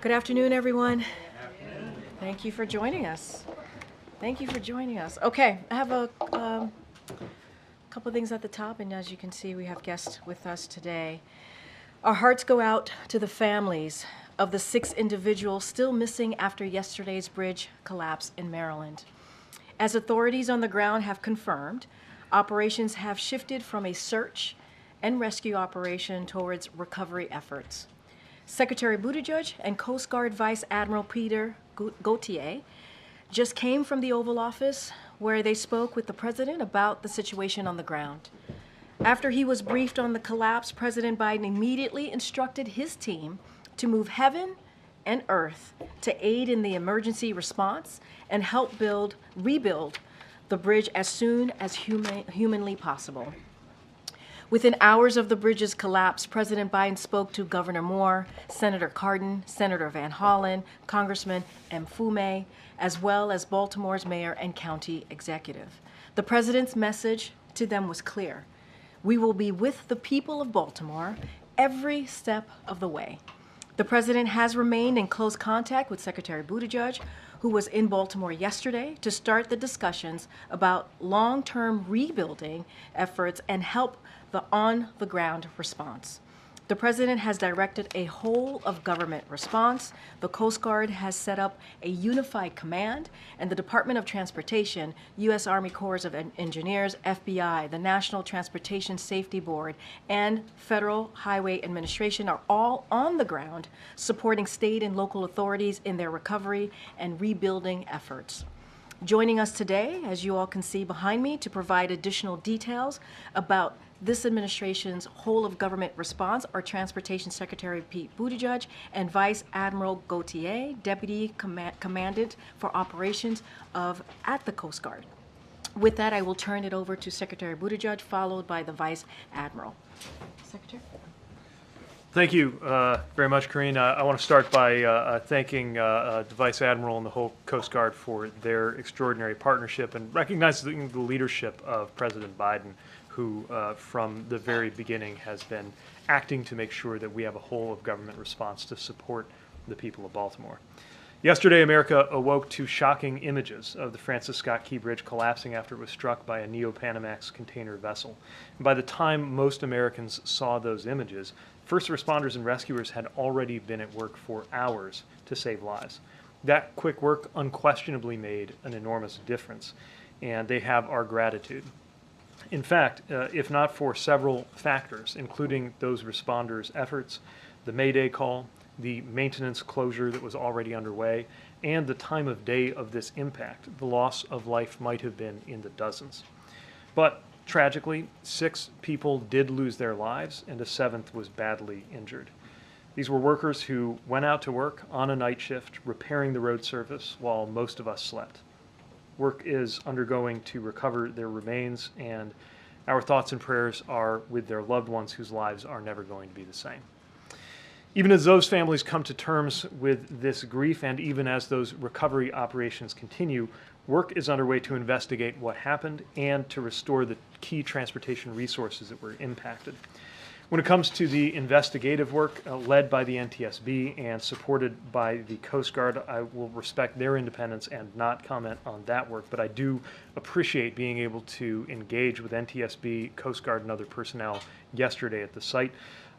Good afternoon, everyone. Thank you for joining us. Thank you for joining us. Okay, I have a couple of things at the top, and as you can see, we have guests with us today. Our hearts go out to the families of the 6 individuals still missing after yesterday's bridge collapse in Maryland. As authorities on the ground have confirmed, operations have shifted from a search and rescue operation towards recovery efforts. Secretary Buttigieg and Coast Guard Vice Admiral Peter Gauthier just came from the Oval Office where they spoke with the president about the situation on the ground. After he was briefed on the collapse, President Biden immediately instructed his team to move heaven and earth to aid in the emergency response and help rebuild the bridge as soon as humanly possible. Within hours of the bridge's collapse, President Biden spoke to Governor Moore, Senator Cardin, Senator Van Hollen, Congressman Mfume, as well as Baltimore's mayor and county executive. The president's message to them was clear. We will be with the people of Baltimore every step of the way. The president has remained in close contact with Secretary Buttigieg, who was in Baltimore yesterday to start the discussions about long-term rebuilding efforts and help the on-the-ground response. The president has directed a whole-of-government response. The Coast Guard has set up a unified command, and the Department of Transportation, U.S. Army Corps of Engineers, FBI, the National Transportation Safety Board, and Federal Highway Administration are all on the ground supporting state and local authorities in their recovery and rebuilding efforts. Joining us today, as you all can see behind me, to provide additional details about this administration's whole-of-government response are Transportation Secretary Pete Buttigieg and Vice Admiral Gauthier, Deputy Commandant for Operations at the Coast Guard. With that, I will turn it over to Secretary Buttigieg, followed by the Vice Admiral. Secretary? Thank you very much, Karine. I want to start by thanking the Vice Admiral and the whole Coast Guard for their extraordinary partnership and recognizing the leadership of President Biden, who from the very beginning has been acting to make sure that we have a whole-of-government response to support the people of Baltimore. Yesterday, America awoke to shocking images of the Francis Scott Key Bridge collapsing after it was struck by a Neo-Panamax container vessel. And by the time most Americans saw those images, first responders and rescuers had already been at work for hours to save lives. That quick work unquestionably made an enormous difference, and they have our gratitude. In fact, if not for several factors, including those responders' efforts, the Mayday call, the maintenance closure that was already underway, and the time of day of this impact, the loss of life might have been in the dozens. But tragically, 6 people did lose their lives, and a 7th was badly injured. These were workers who went out to work on a night shift, repairing the road surface while most of us slept. Work is undergoing to recover their remains, and our thoughts and prayers are with their loved ones whose lives are never going to be the same. Even as those families come to terms with this grief, and even as those recovery operations continue, work is underway to investigate what happened and to restore the key transportation resources that were impacted. When it comes to the investigative work led by the NTSB and supported by the Coast Guard, I will respect their independence and not comment on that work, but I do appreciate being able to engage with NTSB, Coast Guard, and other personnel yesterday at the site.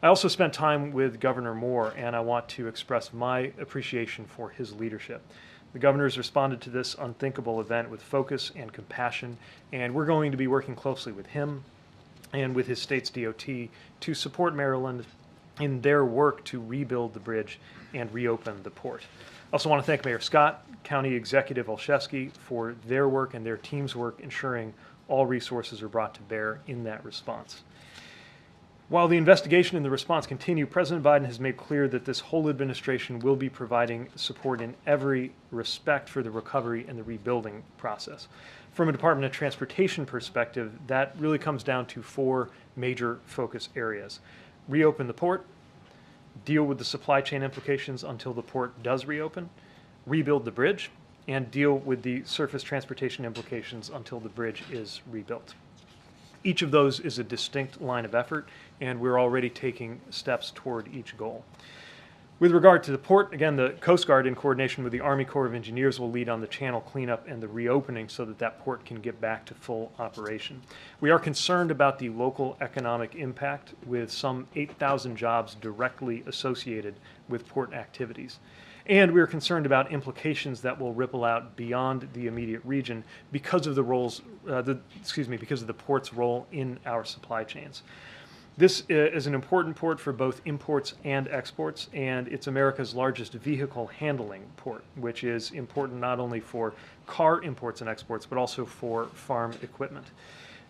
I also spent time with Governor Moore, and I want to express my appreciation for his leadership. The governor has responded to this unthinkable event with focus and compassion, and we're going to be working closely with him and with his state's DOT to support Maryland in their work to rebuild the bridge and reopen the port. I also want to thank Mayor Scott, County Executive Olszewski for their work and their team's work ensuring all resources are brought to bear in that response. While the investigation and the response continue, President Biden has made clear that this whole administration will be providing support in every respect for the recovery and the rebuilding process. From a Department of Transportation perspective, that really comes down to 4 major focus areas. Reopen the port, deal with the supply chain implications until the port does reopen, rebuild the bridge, and deal with the surface transportation implications until the bridge is rebuilt. Each of those is a distinct line of effort, and we're already taking steps toward each goal. With regard to the port, again, the Coast Guard, in coordination with the Army Corps of Engineers, will lead on the channel cleanup and the reopening so that that port can get back to full operation. We are concerned about the local economic impact, with some 8,000 jobs directly associated with port activities. And we are concerned about implications that will ripple out beyond the immediate region because of because of the port's role in our supply chains. This is an important port for both imports and exports, and it's America's largest vehicle handling port, which is important not only for car imports and exports, but also for farm equipment.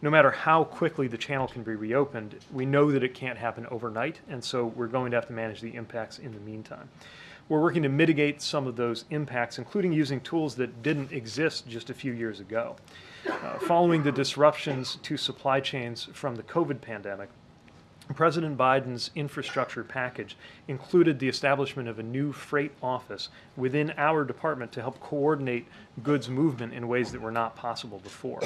No matter how quickly the channel can be reopened, we know that it can't happen overnight, and so we're going to have to manage the impacts in the meantime. We're working to mitigate some of those impacts, including using tools that didn't exist just a few years ago. Following the disruptions to supply chains from the COVID pandemic, President Biden's infrastructure package included the establishment of a new freight office within our department to help coordinate goods movement in ways that were not possible before.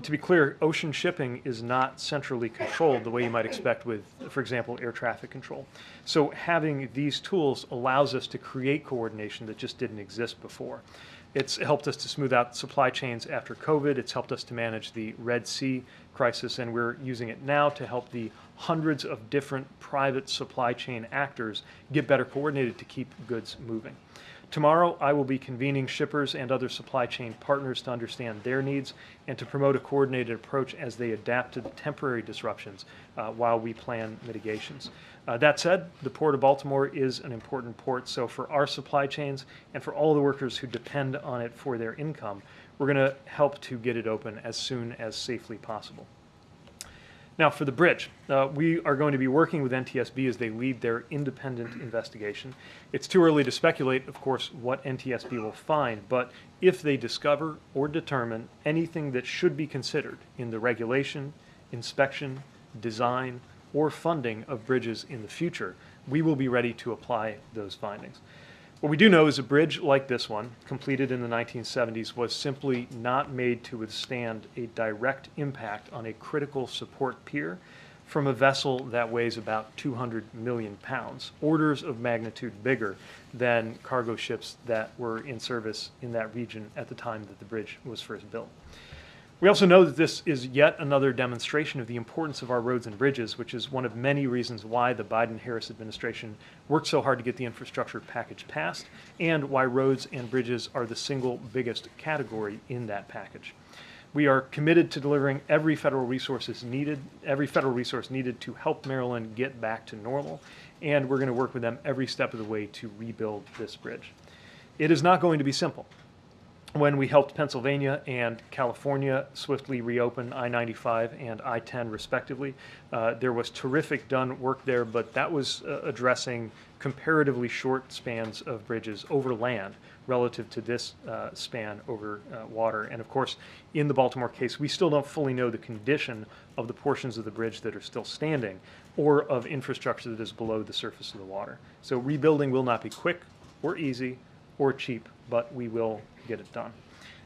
To be clear, ocean shipping is not centrally controlled the way you might expect with, for example, air traffic control. So having these tools allows us to create coordination that just didn't exist before. It's helped us to smooth out supply chains after COVID. It's helped us to manage the Red Sea crisis, and we're using it now to help the hundreds of different private supply chain actors get better coordinated to keep goods moving. Tomorrow, I will be convening shippers and other supply chain partners to understand their needs and to promote a coordinated approach as they adapt to the temporary disruptions while we plan mitigations. That said, the Port of Baltimore is an important port, so for our supply chains and for all the workers who depend on it for their income, we're going to help to get it open as soon as safely possible. Now, for the bridge, we are going to be working with NTSB as they lead their independent investigation. It's too early to speculate, of course, what NTSB will find, but if they discover or determine anything that should be considered in the regulation, inspection, design, or funding of bridges in the future, we will be ready to apply those findings. What we do know is a bridge like this one, completed in the 1970s, was simply not made to withstand a direct impact on a critical support pier from a vessel that weighs about 200 million pounds, orders of magnitude bigger than cargo ships that were in service in that region at the time that the bridge was first built. We also know that this is yet another demonstration of the importance of our roads and bridges, which is one of many reasons why the Biden-Harris administration worked so hard to get the infrastructure package passed, and why roads and bridges are the single biggest category in that package. We are committed to delivering every federal resource needed to help Maryland get back to normal, and we're going to work with them every step of the way to rebuild this bridge. It is not going to be simple. When we helped Pennsylvania and California swiftly reopen I-95 and I-10 respectively, there was terrific done work there, but that was addressing comparatively short spans of bridges over land relative to this span over water. And of course, in the Baltimore case, we still don't fully know the condition of the portions of the bridge that are still standing or of infrastructure that is below the surface of the water. So rebuilding will not be quick or easy or cheap, but we will get it done.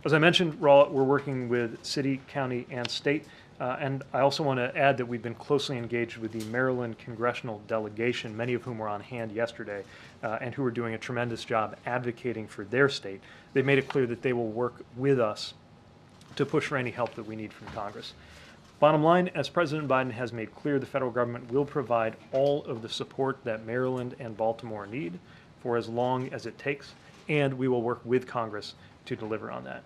As I mentioned, we're working with city, county, and state, and I also want to add that we've been closely engaged with the Maryland congressional delegation, many of whom were on hand yesterday, and who are doing a tremendous job advocating for their state. They've made it clear that they will work with us to push for any help that we need from Congress. Bottom line, as President Biden has made clear, the federal government will provide all of the support that Maryland and Baltimore need for as long as it takes, and we will work with Congress to deliver on that.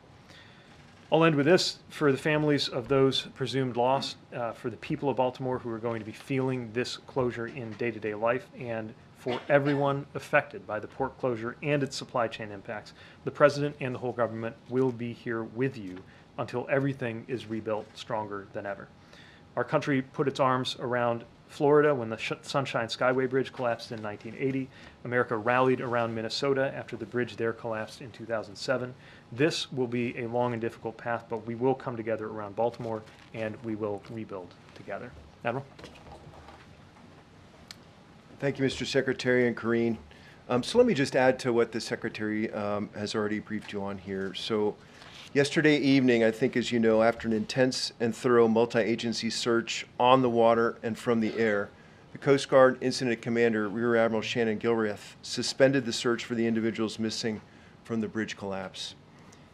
I'll end with this. For the families of those presumed lost, for the people of Baltimore who are going to be feeling this closure in day-to-day life, and for everyone affected by the port closure and its supply chain impacts, the President and the whole government will be here with you until everything is rebuilt stronger than ever. Our country put its arms around Florida when the Sunshine Skyway Bridge collapsed in 1980. America rallied around Minnesota after the bridge there collapsed in 2007. This will be a long and difficult path, but we will come together around Baltimore, and we will rebuild together. Admiral? Thank you, Mr. Secretary and Karine. So let me just add to what the Secretary has already briefed you on here. So yesterday evening, I think, as you know, after an intense and thorough multi-agency search on the water and from the air, the Coast Guard Incident Commander, Rear Admiral Shannon Gilreath, suspended the search for the individuals missing from the bridge collapse.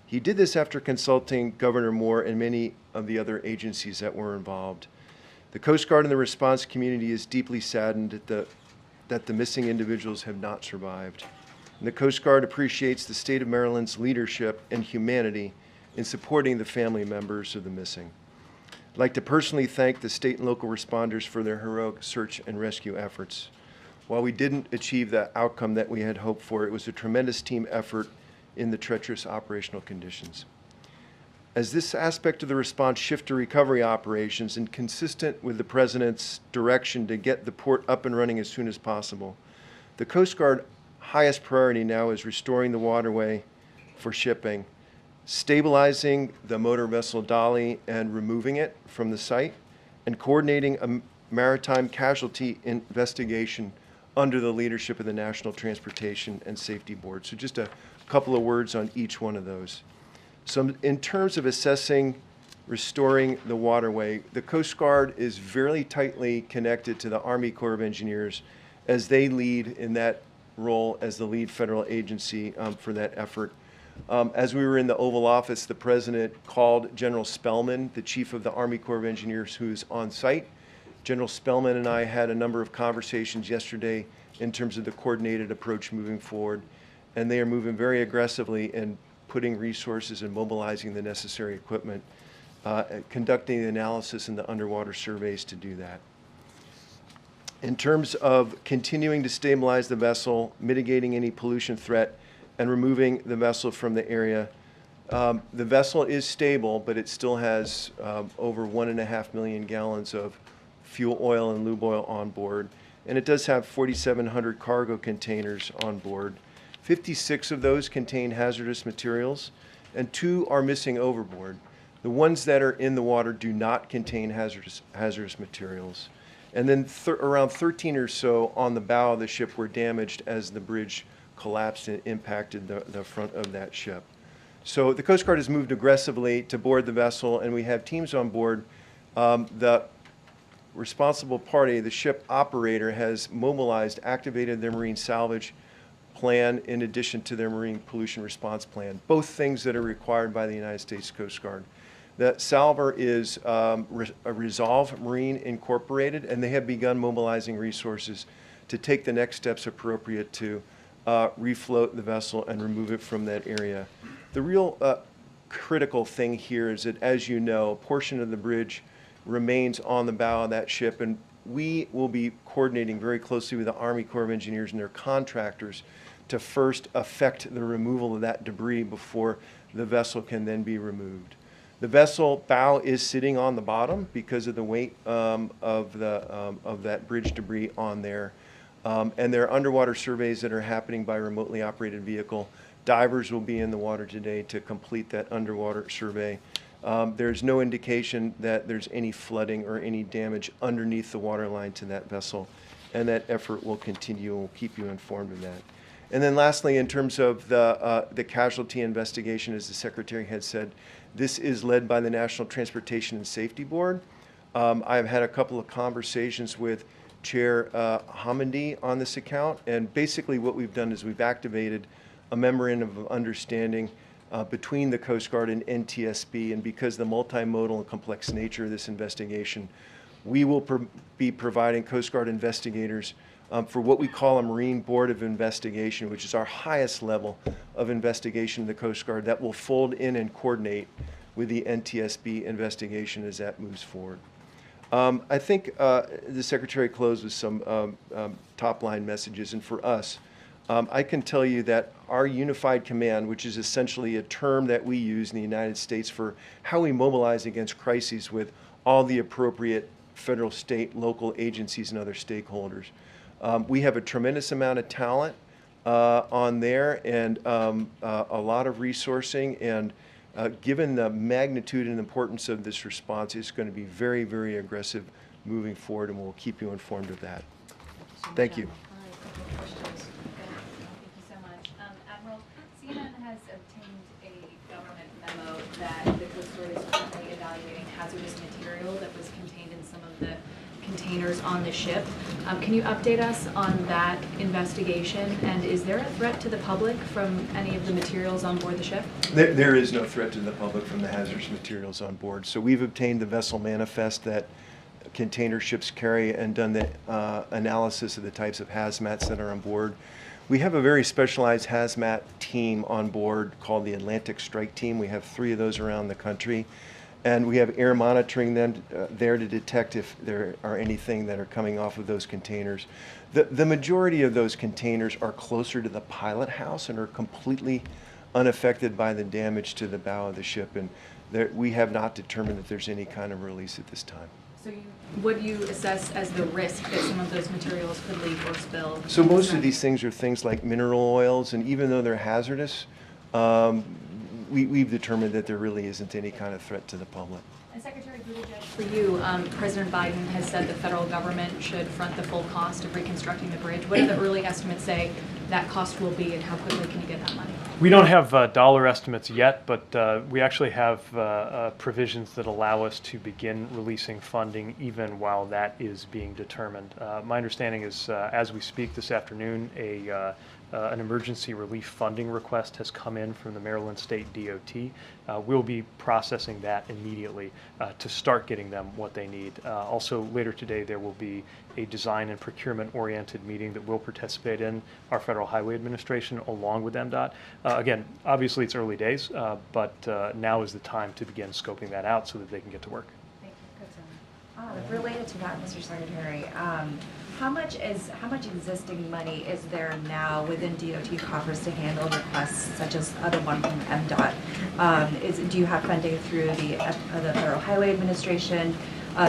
He did this after consulting Governor Moore and many of the other agencies that were involved. The Coast Guard and the response community is deeply saddened that the missing individuals have not survived. And the Coast Guard appreciates the state of Maryland's leadership and humanity in supporting the family members of the missing. I'd like to personally thank the state and local responders for their heroic search and rescue efforts. While we didn't achieve the outcome that we had hoped for, it was a tremendous team effort in the treacherous operational conditions. As this aspect of the response shift to recovery operations and consistent with the President's direction to get the port up and running as soon as possible, the Coast Guard highest priority now is restoring the waterway for shipping, stabilizing the motor vessel Dolly and removing it from the site, and coordinating a maritime casualty investigation under the leadership of the National Transportation and Safety Board. So just a couple of words on each one of those. So in terms of assessing restoring the waterway, the Coast Guard is very tightly connected to the Army Corps of Engineers as they lead in that role as the lead federal agency for that effort. As we were in the Oval Office, the President called General Spellman, the Chief of the Army Corps of Engineers, who's on site. General Spellman and I had a number of conversations yesterday in terms of the coordinated approach moving forward, and they are moving very aggressively in putting resources and mobilizing the necessary equipment, conducting the analysis and the underwater surveys to do that. In terms of continuing to stabilize the vessel, mitigating any pollution threat, and removing the vessel from the area, the vessel is stable, but it still has over 1.5 million gallons of fuel oil and lube oil on board, and it does have 4,700 cargo containers on board. 56 of those contain hazardous materials, and 2 are missing overboard. The ones that are in the water do not contain hazardous materials. And then around 13 or so on the bow of the ship were damaged as the bridge collapsed and impacted the front of that ship. So the Coast Guard has moved aggressively to board the vessel, and we have teams on board. The responsible party, the ship operator, has mobilized, activated their marine salvage plan in addition to their marine pollution response plan, both things that are required by the United States Coast Guard. The salver is a Resolve Marine Incorporated, and they have begun mobilizing resources to take the next steps appropriate to refloat the vessel and remove it from that area. The real critical thing here is that, as you know, a portion of the bridge remains on the bow of that ship, and we will be coordinating very closely with the Army Corps of Engineers and their contractors to first effect the removal of that debris before the vessel can then be removed. The vessel bow is sitting on the bottom because of the weight of that bridge debris on there. And there are underwater surveys that are happening by remotely operated vehicle. Divers will be in the water today to complete that underwater survey. There's no indication that there's any flooding or any damage underneath the waterline to that vessel, and that effort will continue, and we'll keep you informed of that. And then lastly, in terms of the casualty investigation, as the Secretary had said, this is led by the National Transportation and Safety Board. I've had a couple of conversations with Chair Hamandi on this account, and basically what we've done is we've activated a memorandum of understanding between the Coast Guard and NTSB, and because of the multimodal and complex nature of this investigation, we will be providing Coast Guard investigators for what we call a Marine Board of Investigation, which is our highest level of investigation in the Coast Guard that will fold in and coordinate with the NTSB investigation as that moves forward. I think the Secretary closed with some top-line messages, and for us, I can tell you that our unified command, which is essentially a term that we use in the United States for how we mobilize against crises with all the appropriate federal, state, local agencies and other stakeholders. We have a tremendous amount of talent on there, and a lot of resourcing, and given the magnitude and importance of this response, it's going to be very, very aggressive moving forward, and we'll keep you informed of that. Thank you. Thank you so much. Admiral, CNN has obtained a government memo that the Coast Guard is currently evaluating hazardous material that was contained in some of the containers on the ship. Can you update us on that investigation? And is there a threat to the public from any of the materials on board the ship? There is no threat to the public from the hazardous materials on board. So we've obtained the vessel manifest that container ships carry and done the analysis of the types of hazmats that are on board. We have a very specialized hazmat team on board called the Atlantic Strike Team. We have 3 of those around the country. And we have air monitoring them there to detect if there are anything that are coming off of those containers. The majority of those containers are closer to the pilot house and are completely unaffected by the damage to the bow of the ship. And we have not determined that there's any kind of release at this time. So what do you assess as the risk that some of those materials could leak or spill? So most of these things are things like mineral oils, and even though they're hazardous, we've determined that there really isn't any kind of threat to the public. And Secretary Buttigieg, for you, President Biden has said the federal government should front the full cost of reconstructing the bridge. What do the early estimates say that cost will be, and how quickly can you get that money? We don't have dollar estimates yet, but we actually have provisions that allow us to begin releasing funding even while that is being determined. My understanding is, as we speak this afternoon, an emergency relief funding request has come in from the Maryland State DOT. We'll be processing that immediately to start getting them what they need. Also, later today, there will be a design and procurement-oriented meeting that we'll participate in, our Federal Highway Administration, along with MDOT. Again, obviously it's early days, but now is the time to begin scoping that out so that they can get to work. Thank you. Related to that, Mr. Secretary, how much existing money is there now within DOT coffers to handle requests such as the one from MDOT? Do you have funding through the Federal Highway Administration,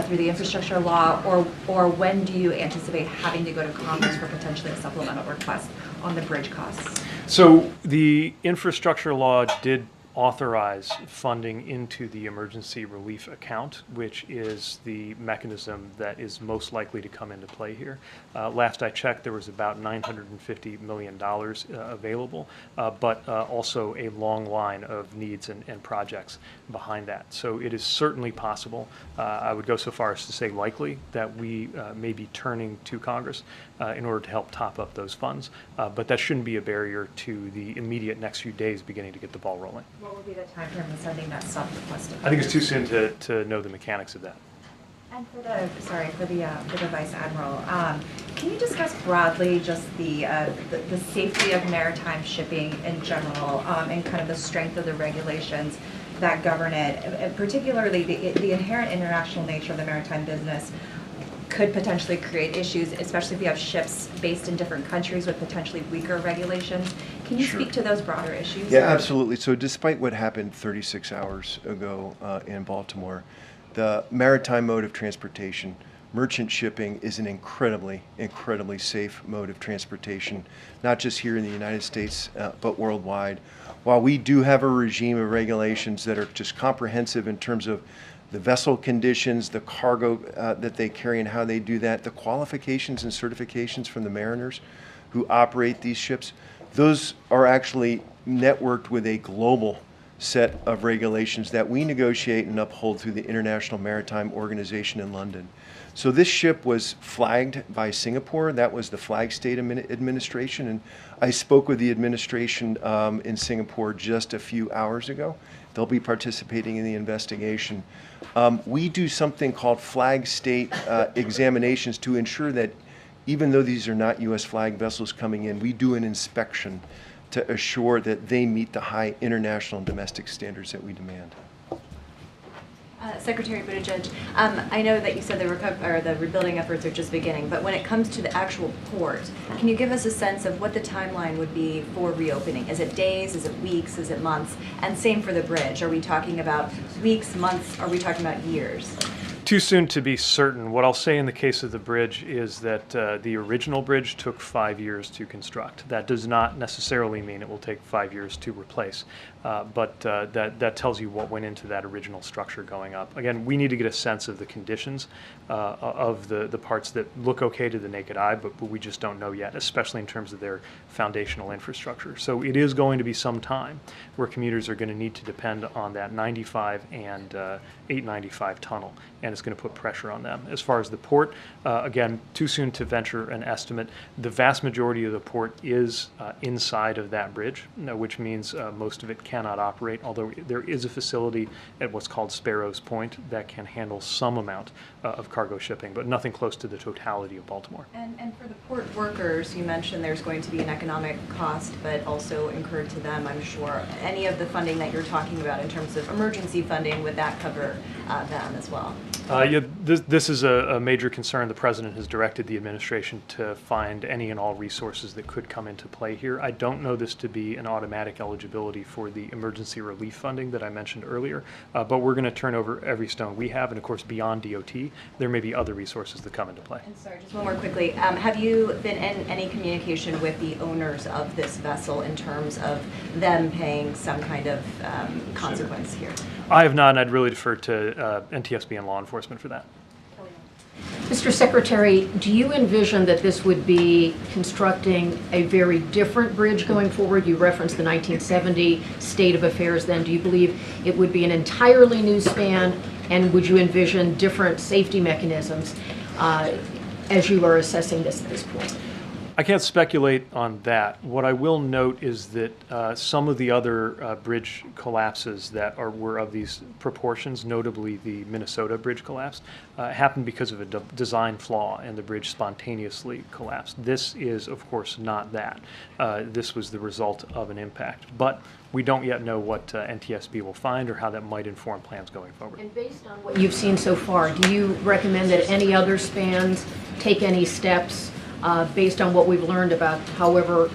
through the infrastructure law, or when do you anticipate having to go to Congress for potentially a supplemental request on the bridge costs? So the infrastructure law did authorize funding into the emergency relief account, which is the mechanism that is most likely to come into play here. Last I checked, there was about $950 million available, but also a long line of needs and projects behind that. So it is certainly possible, I would go so far as to say likely, that we may be turning to Congress in order to help top up those funds, but that shouldn't be a barrier to the immediate next few days beginning to get the ball rolling. What would be the time frame of sending that sub request? I think it's too soon to know the mechanics of that. And for the Vice Admiral, can you discuss broadly just the safety of maritime shipping in general, and kind of the strength of the regulations that govern it, and particularly the inherent international nature of the maritime business could potentially create issues, especially if you have ships based in different countries with potentially weaker regulations. Can you speak to those broader issues? Yeah, absolutely. So despite what happened 36 hours ago in Baltimore, the maritime mode of transportation, merchant shipping, is an incredibly, incredibly safe mode of transportation, not just here in the United States, but worldwide. While we do have a regime of regulations that are just comprehensive in terms of the vessel conditions, the cargo that they carry and how they do that, the qualifications and certifications from the mariners who operate these ships, those are actually networked with a global set of regulations that we negotiate and uphold through the International Maritime Organization in London. So this ship was flagged by Singapore. That was the flag state administration. And I spoke with the administration in Singapore just a few hours ago. They'll be participating in the investigation. We do something called flag state examinations to ensure that even though these are not U.S. flag vessels coming in, we do an inspection to assure that they meet the high international and domestic standards that we demand. Secretary Buttigieg, I know that you said the rebuilding efforts are just beginning, but when it comes to the actual port, can you give us a sense of what the timeline would be for reopening? Is it days? Is it weeks? Is it months? And same for the bridge. Are we talking about weeks, months? Are we talking about years? Too soon to be certain. What I'll say in the case of the bridge is that the original bridge took 5 years to construct. That does not necessarily mean it will take 5 years to replace. but that tells you what went into that original structure going up. Again, we need to get a sense of the conditions of the parts that look okay to the naked eye, but we just don't know yet, especially in terms of their foundational infrastructure. So it is going to be some time where commuters are going to need to depend on that 95 and 895 tunnel, and it's going to put pressure on them. As far as the port, again, too soon to venture an estimate. The vast majority of the port is inside of that bridge, which means most of it cannot operate, although there is a facility at what's called Sparrows Point that can handle some amount of cargo shipping, but nothing close to the totality of Baltimore. And for the port workers, you mentioned there's going to be an economic cost, but also incurred to them, I'm sure. Any of the funding that you're talking about in terms of emergency funding, would that cover them as well? Yeah, this is a major concern. The President has directed the administration to find any and all resources that could come into play here. I don't know this to be an automatic eligibility for the emergency relief funding that I mentioned earlier, but we're going to turn over every stone we have, and of course beyond DOT, there may be other resources that come into play. And sorry, just one more quickly. Have you been in any communication with the owners of this vessel in terms of them paying some kind of consequence here? I have not, and I'd really defer to NTSB and law enforcement for that. Mr. Secretary, do you envision that this would be constructing a very different bridge going forward? You referenced the 1970 state of affairs then. Do you believe it would be an entirely new span, and would you envision different safety mechanisms as you are assessing this at this point? I can't speculate on that. What I will note is that some of the other bridge collapses that were of these proportions, notably the Minnesota bridge collapse, happened because of a design flaw, and the bridge spontaneously collapsed. This is, of course, not that. This was the result of an impact. But we don't yet know what NTSB will find or how that might inform plans going forward. And based on what you've seen so far, do you recommend that any other spans take any steps based on what we've learned about however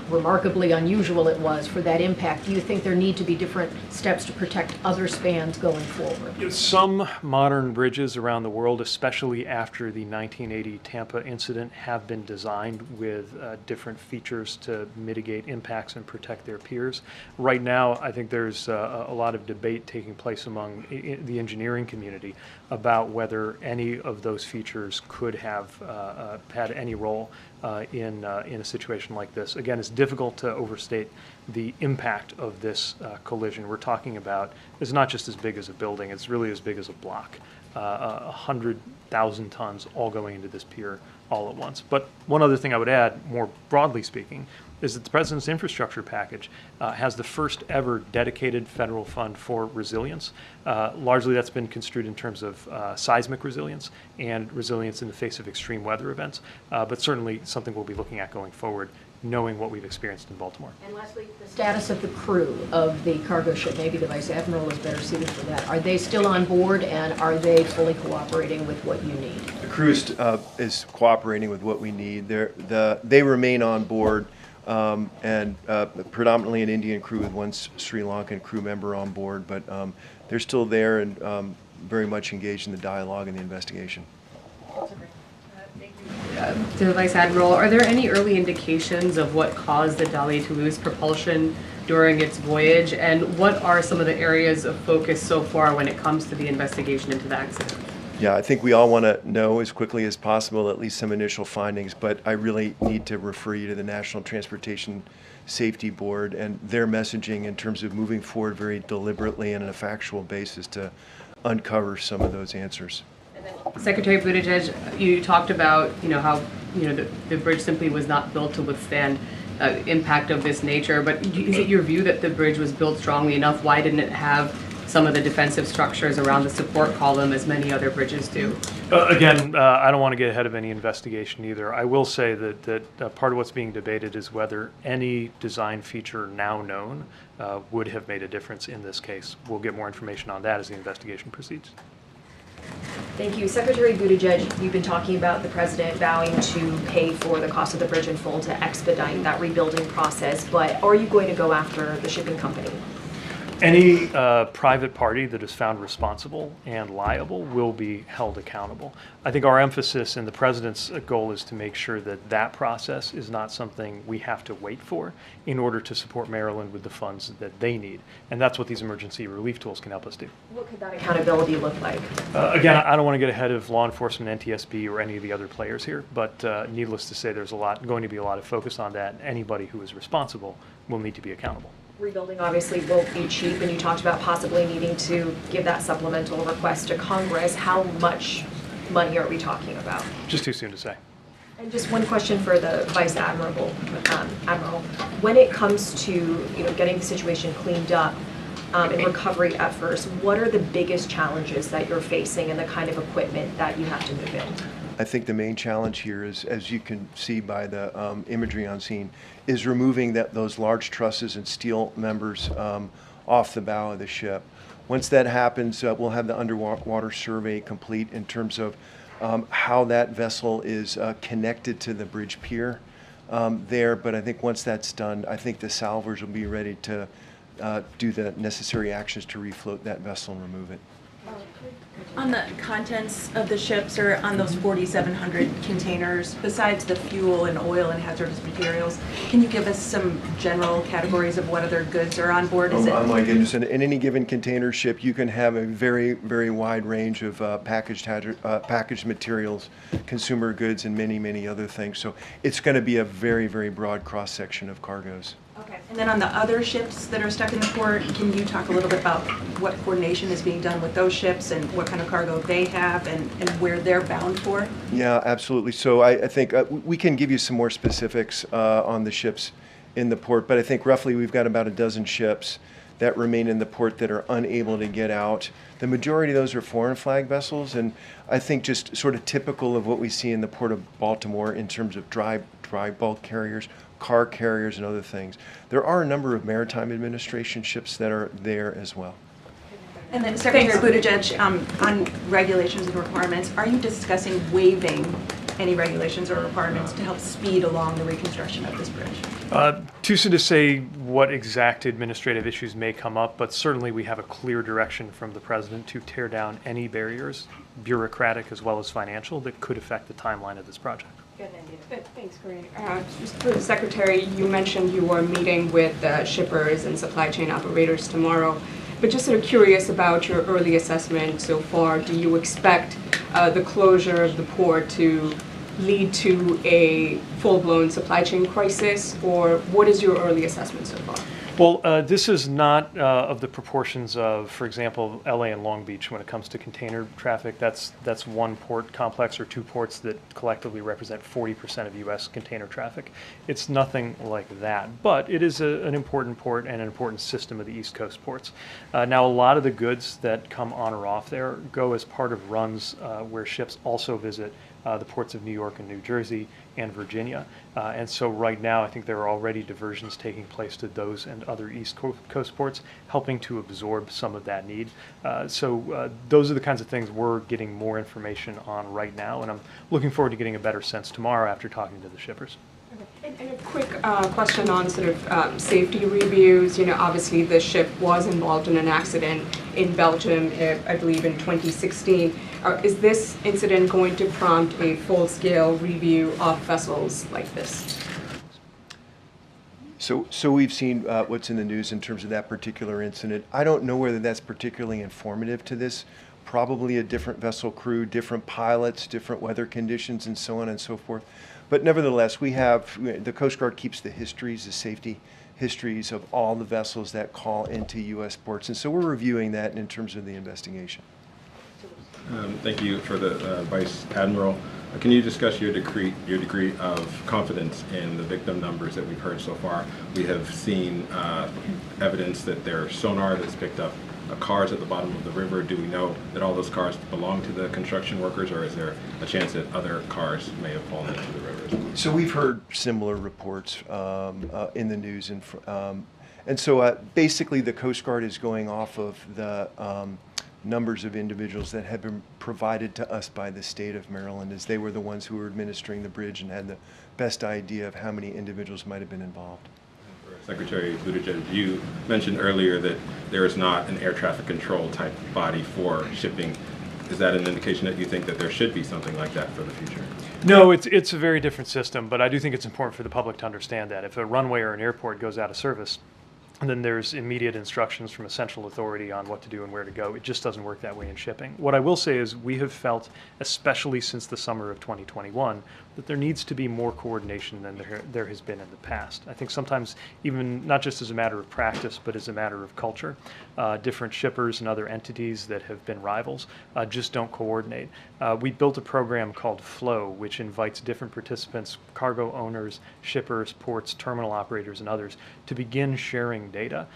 remarkably unusual it was for that impact? Do you think there need to be different steps to protect other spans going forward? Some modern bridges around the world, especially after the 1980 Tampa incident, have been designed with different features to mitigate impacts and protect their peers. Right now, I think there's a lot of debate taking place among the engineering community about whether any of those features could have had any role in a situation like this. Again, it's difficult to overstate the impact of this collision. We're talking about, it's not just as big as a building, it's really as big as a block. 100,000 tons all going into this pier all at once. But one other thing I would add, more broadly speaking, is that the President's infrastructure package has the first ever dedicated federal fund for resilience. Largely that's been construed in terms of seismic resilience and resilience in the face of extreme weather events, but certainly something we'll be looking at going forward, knowing what we've experienced in Baltimore. And lastly, the status of the crew of the cargo ship, maybe the Vice Admiral is better suited for that. Are they still on board, and are they fully cooperating with what you need? The crew is cooperating with what we need. They remain on board, and predominantly an Indian crew with one Sri Lankan crew member on board, but they're still there and very much engaged in the dialogue and the investigation. To the Vice Admiral, are there any early indications of what caused the Dali to lose propulsion during its voyage, and what are some of the areas of focus so far when it comes to the investigation into the accident? Yeah, I think we all want to know as quickly as possible at least some initial findings, but I really need to refer you to the National Transportation Safety Board and their messaging in terms of moving forward very deliberately and on a factual basis to uncover some of those answers. Secretary Buttigieg, you talked about, how, the bridge simply was not built to withstand impact of this nature, but is it your view that the bridge was built strongly enough? Why didn't it have some of the defensive structures around the support column as many other bridges do? Again, I don't want to get ahead of any investigation either. I will say that part of what's being debated is whether any design feature now known would have made a difference in this case. We'll get more information on that as the investigation proceeds. Thank you. Secretary Buttigieg, you've been talking about the president vowing to pay for the cost of the bridge in full to expedite that rebuilding process, but are you going to go after the shipping company? Any private party that is found responsible and liable will be held accountable. I think our emphasis and the president's goal is to make sure that that process is not something we have to wait for in order to support Maryland with the funds that they need. And that's what these emergency relief tools can help us do. What could that accountability look like? Again, I don't want to get ahead of law enforcement, NTSB, or any of the other players here, but needless to say, there's going to be a lot of focus on that. Anybody who is responsible will need to be accountable. Rebuilding obviously won't be cheap, and you talked about possibly needing to give that supplemental request to Congress. How much money are we talking about? Just too soon to say. And just one question for the Vice Admiral. When it comes to getting the situation cleaned up and recovery efforts, what are the biggest challenges that you're facing and the kind of equipment that you have to move in? I think the main challenge here is, as you can see by the imagery on scene, is removing those large trusses and steel members off the bow of the ship. Once that happens, we'll have the underwater survey complete in terms of how that vessel is connected to the bridge pier there. But I think once that's done, I think the salvors will be ready to do the necessary actions to refloat that vessel and remove it. On the contents of the ships, or on those 4,700 containers, besides the fuel and oil and hazardous materials, can you give us some general categories of what other goods are on board? Oh my goodness, in any given container ship, you can have a very, very wide range of packaged materials, consumer goods, and many, many other things. So it's going to be a very, very broad cross-section of cargoes. Okay. And then on the other ships that are stuck in the port, can you talk a little bit about what coordination is being done with those ships and what kind of cargo they have and where they're bound for? Yeah, absolutely. So I think we can give you some more specifics on the ships in the port, but I think roughly we've got about a dozen ships that remain in the port that are unable to get out. The majority of those are foreign flag vessels, and I think just sort of typical of what we see in the port of Baltimore in terms of dry bulk carriers, car carriers, and other things. There are a number of Maritime Administration ships that are there as well. And then Secretary Buttigieg, on regulations and requirements, are you discussing waiving any regulations or requirements to help speed along the reconstruction of this bridge? Too soon to say what exact administrative issues may come up, but certainly we have a clear direction from the president to tear down any barriers, bureaucratic as well as financial, that could affect the timeline of this project. Thanks, Karine. Just for the Secretary, you mentioned you were meeting with shippers and supply chain operators tomorrow, but just sort of curious about your early assessment so far. Do you expect the closure of the port to lead to a full-blown supply chain crisis, or what is your early assessment so far? Well, this is not of the proportions of, for example, LA and Long Beach when it comes to container traffic. That's one port complex or two ports that collectively represent 40% of U.S. container traffic. It's nothing like that, but it is an important port and an important system of the East Coast ports. Now, a lot of the goods that come on or off there go as part of runs where ships also visit the ports of New York and New Jersey and Virginia. And so right now, I think there are already diversions taking place to those and other East Coast ports, helping to absorb some of that need. So those are the kinds of things we're getting more information on right now, and I'm looking forward to getting a better sense tomorrow after talking to the shippers. And a quick question on sort of safety reviews. You know, obviously the ship was involved in an accident in Belgium, I believe in 2016. Is this incident going to prompt a full-scale review of vessels like this? So we've seen what's in the news in terms of that particular incident. I don't know whether that's particularly informative to this. Probably a different vessel crew, different pilots, different weather conditions, and so on and so forth. But nevertheless, the Coast Guard keeps the safety histories of all the vessels that call into U.S. ports. And so we're reviewing that in terms of the investigation. Thank you for the Vice Admiral. Can you discuss your degree of confidence in the victim numbers that we've heard so far? We have seen evidence that there are sonar that's picked up cars at the bottom of the river. Do we know that all those cars belong to the construction workers, or is there a chance that other cars may have fallen into the river? So we've heard similar reports in the news, and so basically the Coast Guard is going off of the numbers of individuals that have been provided to us by the state of Maryland, as they were the ones who were administering the bridge and had the best idea of how many individuals might have been involved. For a Secretary Buttigieg, you mentioned earlier that there is not an air traffic control type body for shipping. Is that an indication that you think that there should be something like that for the future? No, it's a very different system, but I do think it's important for the public to understand that. If a runway or an airport goes out of service, and then there's immediate instructions from a central authority on what to do and where to go. It just doesn't work that way in shipping. What I will say is we have felt, especially since the summer of 2021, that there needs to be more coordination than there has been in the past. I think sometimes even not just as a matter of practice, but as a matter of culture, different shippers and other entities that have been rivals just don't coordinate. We built a program called Flow, which invites different participants, cargo owners, shippers, ports, terminal operators, and others, to begin sharing data.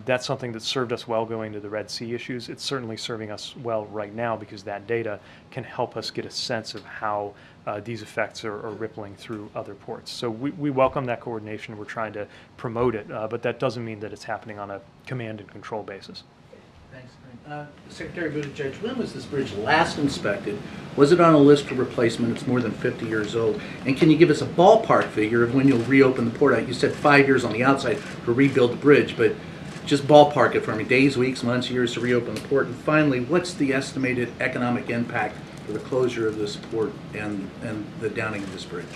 That's something that served us well going to the Red Sea issues. It's certainly serving us well right now because that data can help us get a sense of how these effects are rippling through other ports. So we welcome that coordination. We're trying to promote it, but that doesn't mean that it's happening on a command and control basis. Thanks, Karine. Secretary Buttigieg, when was this bridge last inspected? Was it on a list for replacement? It's more than 50 years old. And can you give us a ballpark figure of when you'll reopen the port? You said 5 years on the outside to rebuild the bridge, but just ballpark it for me. Days, weeks, months, years to reopen the port. And finally, what's the estimated economic impact for the closure of this port and the downing of this bridge?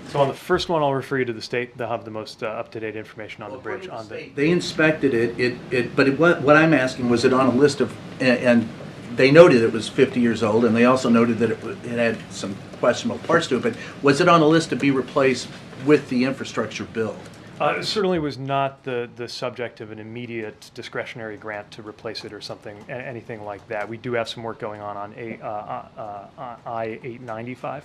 So on the first one, I'll refer you to the state. They'll have the most up-to-date information on the bridge. They inspected it, but what I'm asking, was it on a list of, and they noted it was 50 years old, and they also noted that it had some questionable parts to it, but was it on a list to be replaced with the infrastructure bill? It certainly was not the subject of an immediate discretionary grant to replace it or something, anything like that. We do have some work going on I-895,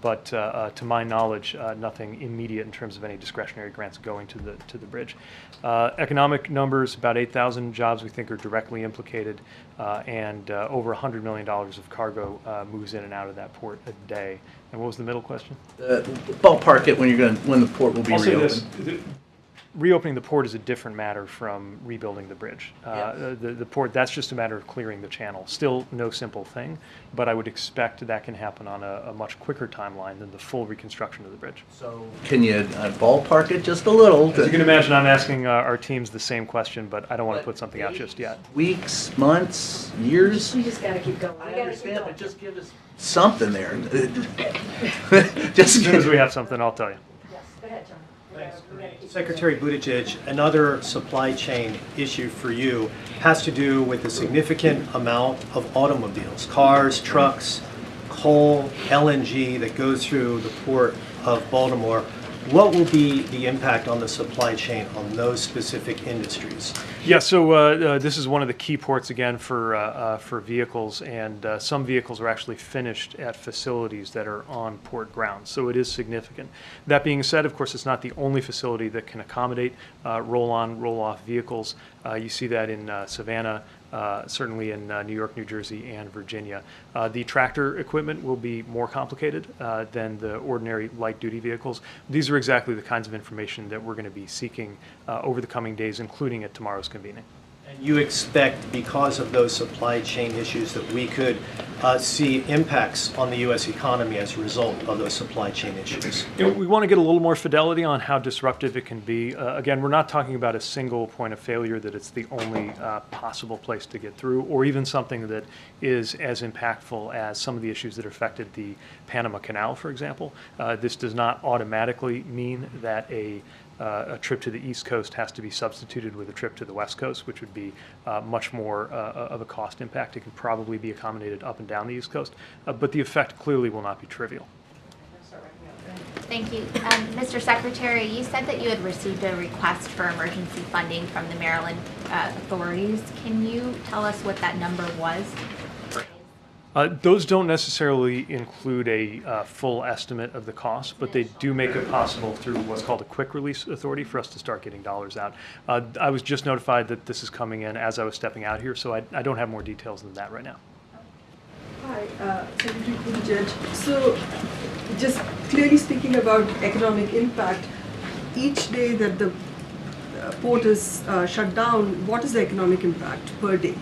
but to my knowledge, nothing immediate in terms of any discretionary grants going to the bridge. Economic numbers, about 8,000 jobs we think are directly implicated, and over $100 million of cargo moves in and out of that port a day. And what was the middle question? Ballpark it when the port will be reopened. Reopening the port is a different matter from rebuilding the bridge. Yes. The port, that's just a matter of clearing the channel. Still no simple thing, but I would expect that can happen on a much quicker timeline than the full reconstruction of the bridge. So can you ballpark it just a little? As you can imagine, I'm asking our teams the same question, but I don't want to put something out just yet. Weeks, months, years? We just gotta keep going. I understand, but just give us something there. As soon as we have something, I'll tell you. Yes, go ahead, John. Secretary Buttigieg, another supply chain issue for you has to do with the significant amount of automobiles, cars, trucks, coal, LNG that goes through the port of Baltimore. What will be the impact on the supply chain on those specific industries? Yeah, so this is one of the key ports again for vehicles, and some vehicles are actually finished at facilities that are on port grounds, so it is significant. That being said, of course, it's not the only facility that can accommodate roll-on, roll-off vehicles. You see that in Savannah, certainly in New York, New Jersey, and Virginia. The tractor equipment will be more complicated than the ordinary light-duty vehicles. These are exactly the kinds of information that we're going to be seeking over the coming days, including at tomorrow's convening. And you expect, because of those supply chain issues, that we could see impacts on the U.S. economy as a result of those supply chain issues? You know, we want to get a little more fidelity on how disruptive it can be. Again, we're not talking about a single point of failure that it's the only possible place to get through, or even something that is as impactful as some of the issues that affected the Panama Canal, for example. This does not automatically mean that a trip to the East Coast has to be substituted with a trip to the West Coast, which would be much more of a cost impact. It can probably be accommodated up and down the East Coast, but the effect clearly will not be trivial. Thank you. Mr. Secretary, you said that you had received a request for emergency funding from the Maryland authorities. Can you tell us what that number was? Those don't necessarily include a full estimate of the cost, but they do make it possible through what's called a quick release authority for us to start getting dollars out. I was just notified that this is coming in as I was stepping out here, so I don't have more details than that right now. Hi, Secretary Buttigieg. So, just clearly speaking about economic impact, each day that the port is shut down, what is the economic impact per day?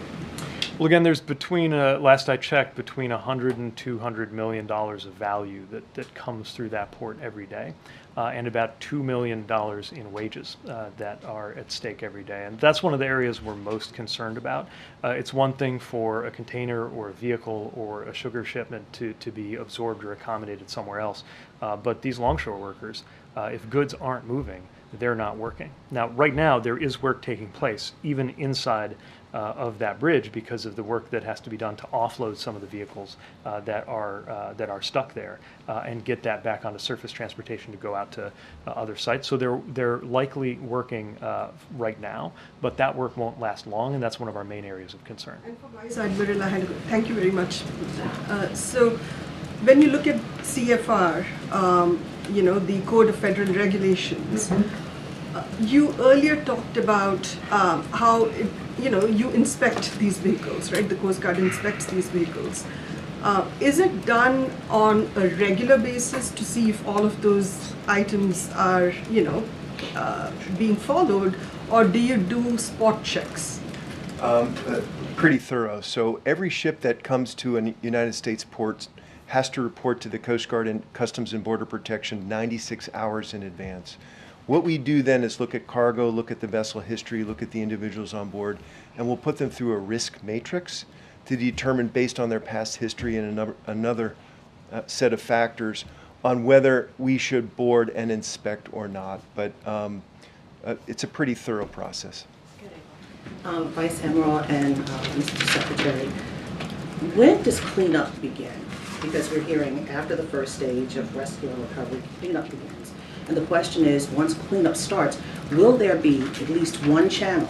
Well, again, there's between, last I checked, between $100 and $200 million of value that comes through that port every day, and about $2 million in wages that are at stake every day. And that's one of the areas we're most concerned about. It's one thing for a container or a vehicle or a sugar shipment to be absorbed or accommodated somewhere else, but these longshore workers, if goods aren't moving, they're not working. Now, right now, there is work taking place, even inside of that bridge, because of the work that has to be done to offload some of the vehicles that are stuck there and get that back onto surface transportation to go out to other sites. So they're likely working right now, but that work won't last long, and that's one of our main areas of concern. And for Vice Admiral, thank you very much. So when you look at CFR, the Code of Federal Regulations, you earlier talked about how you inspect these vehicles, right? The Coast Guard inspects these vehicles. Is it done on a regular basis to see if all of those items are, being followed, or do you do spot checks? Pretty thorough. So every ship that comes to a United States port has to report to the Coast Guard and Customs and Border Protection 96 hours in advance. What we do then is look at cargo, look at the vessel history, look at the individuals on board, and we'll put them through a risk matrix to determine, based on their past history and another set of factors, on whether we should board and inspect or not. But it's a pretty thorough process. Vice Admiral and Mr. Secretary, when does cleanup begin? Because we're hearing after the first stage of rescue and recovery, cleanup begins. And the question is, once cleanup starts, will there be at least one channel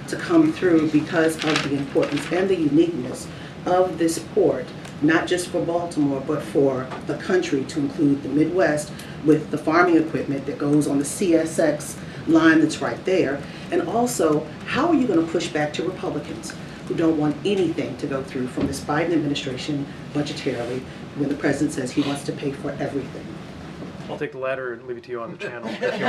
to come through because of the importance and the uniqueness of this port, not just for Baltimore, but for the country, to include the Midwest with the farming equipment that goes on the CSX line that's right there? And also, how are you going to push back to Republicans who don't want anything to go through from this Biden administration budgetarily when the president says he wants to pay for everything? I'll take the latter and leave it to you on the channel if you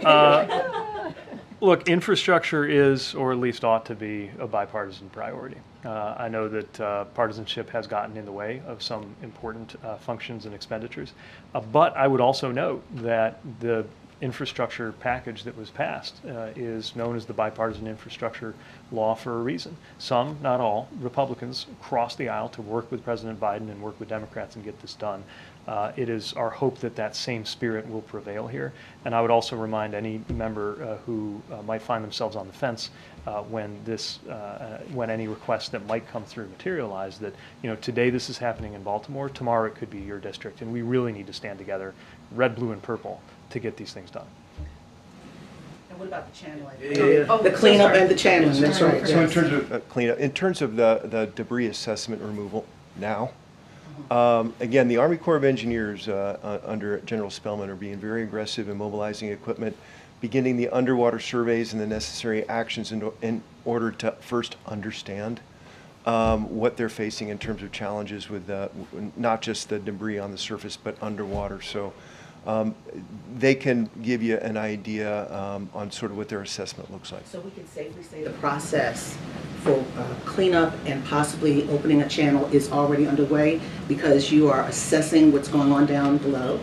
want. Look, infrastructure is, or at least ought to be, a bipartisan priority. I know that partisanship has gotten in the way of some important functions and expenditures, but I would also note that the infrastructure package that was passed is known as the bipartisan infrastructure law for a reason. Some, not all, Republicans crossed the aisle to work with President Biden and work with Democrats and get this done. It is our hope that that same spirit will prevail here. And I would also remind any member who might find themselves on the fence when any requests that might come through materialize, that today this is happening in Baltimore, tomorrow it could be your district, and we really need to stand together, red, blue, and purple, to get these things done. And what about the channeling? The cleanup and the channeling, that's right. So in terms of cleanup, in terms of the debris assessment removal now, again, the Army Corps of Engineers under General Spellman are being very aggressive in mobilizing equipment, beginning the underwater surveys and the necessary actions in order to first understand what they're facing in terms of challenges with not just the debris on the surface, but underwater. So they can give you an idea on sort of what their assessment looks like. So we can safely say the process for cleanup and possibly opening a channel is already underway because you are assessing what's going on down below?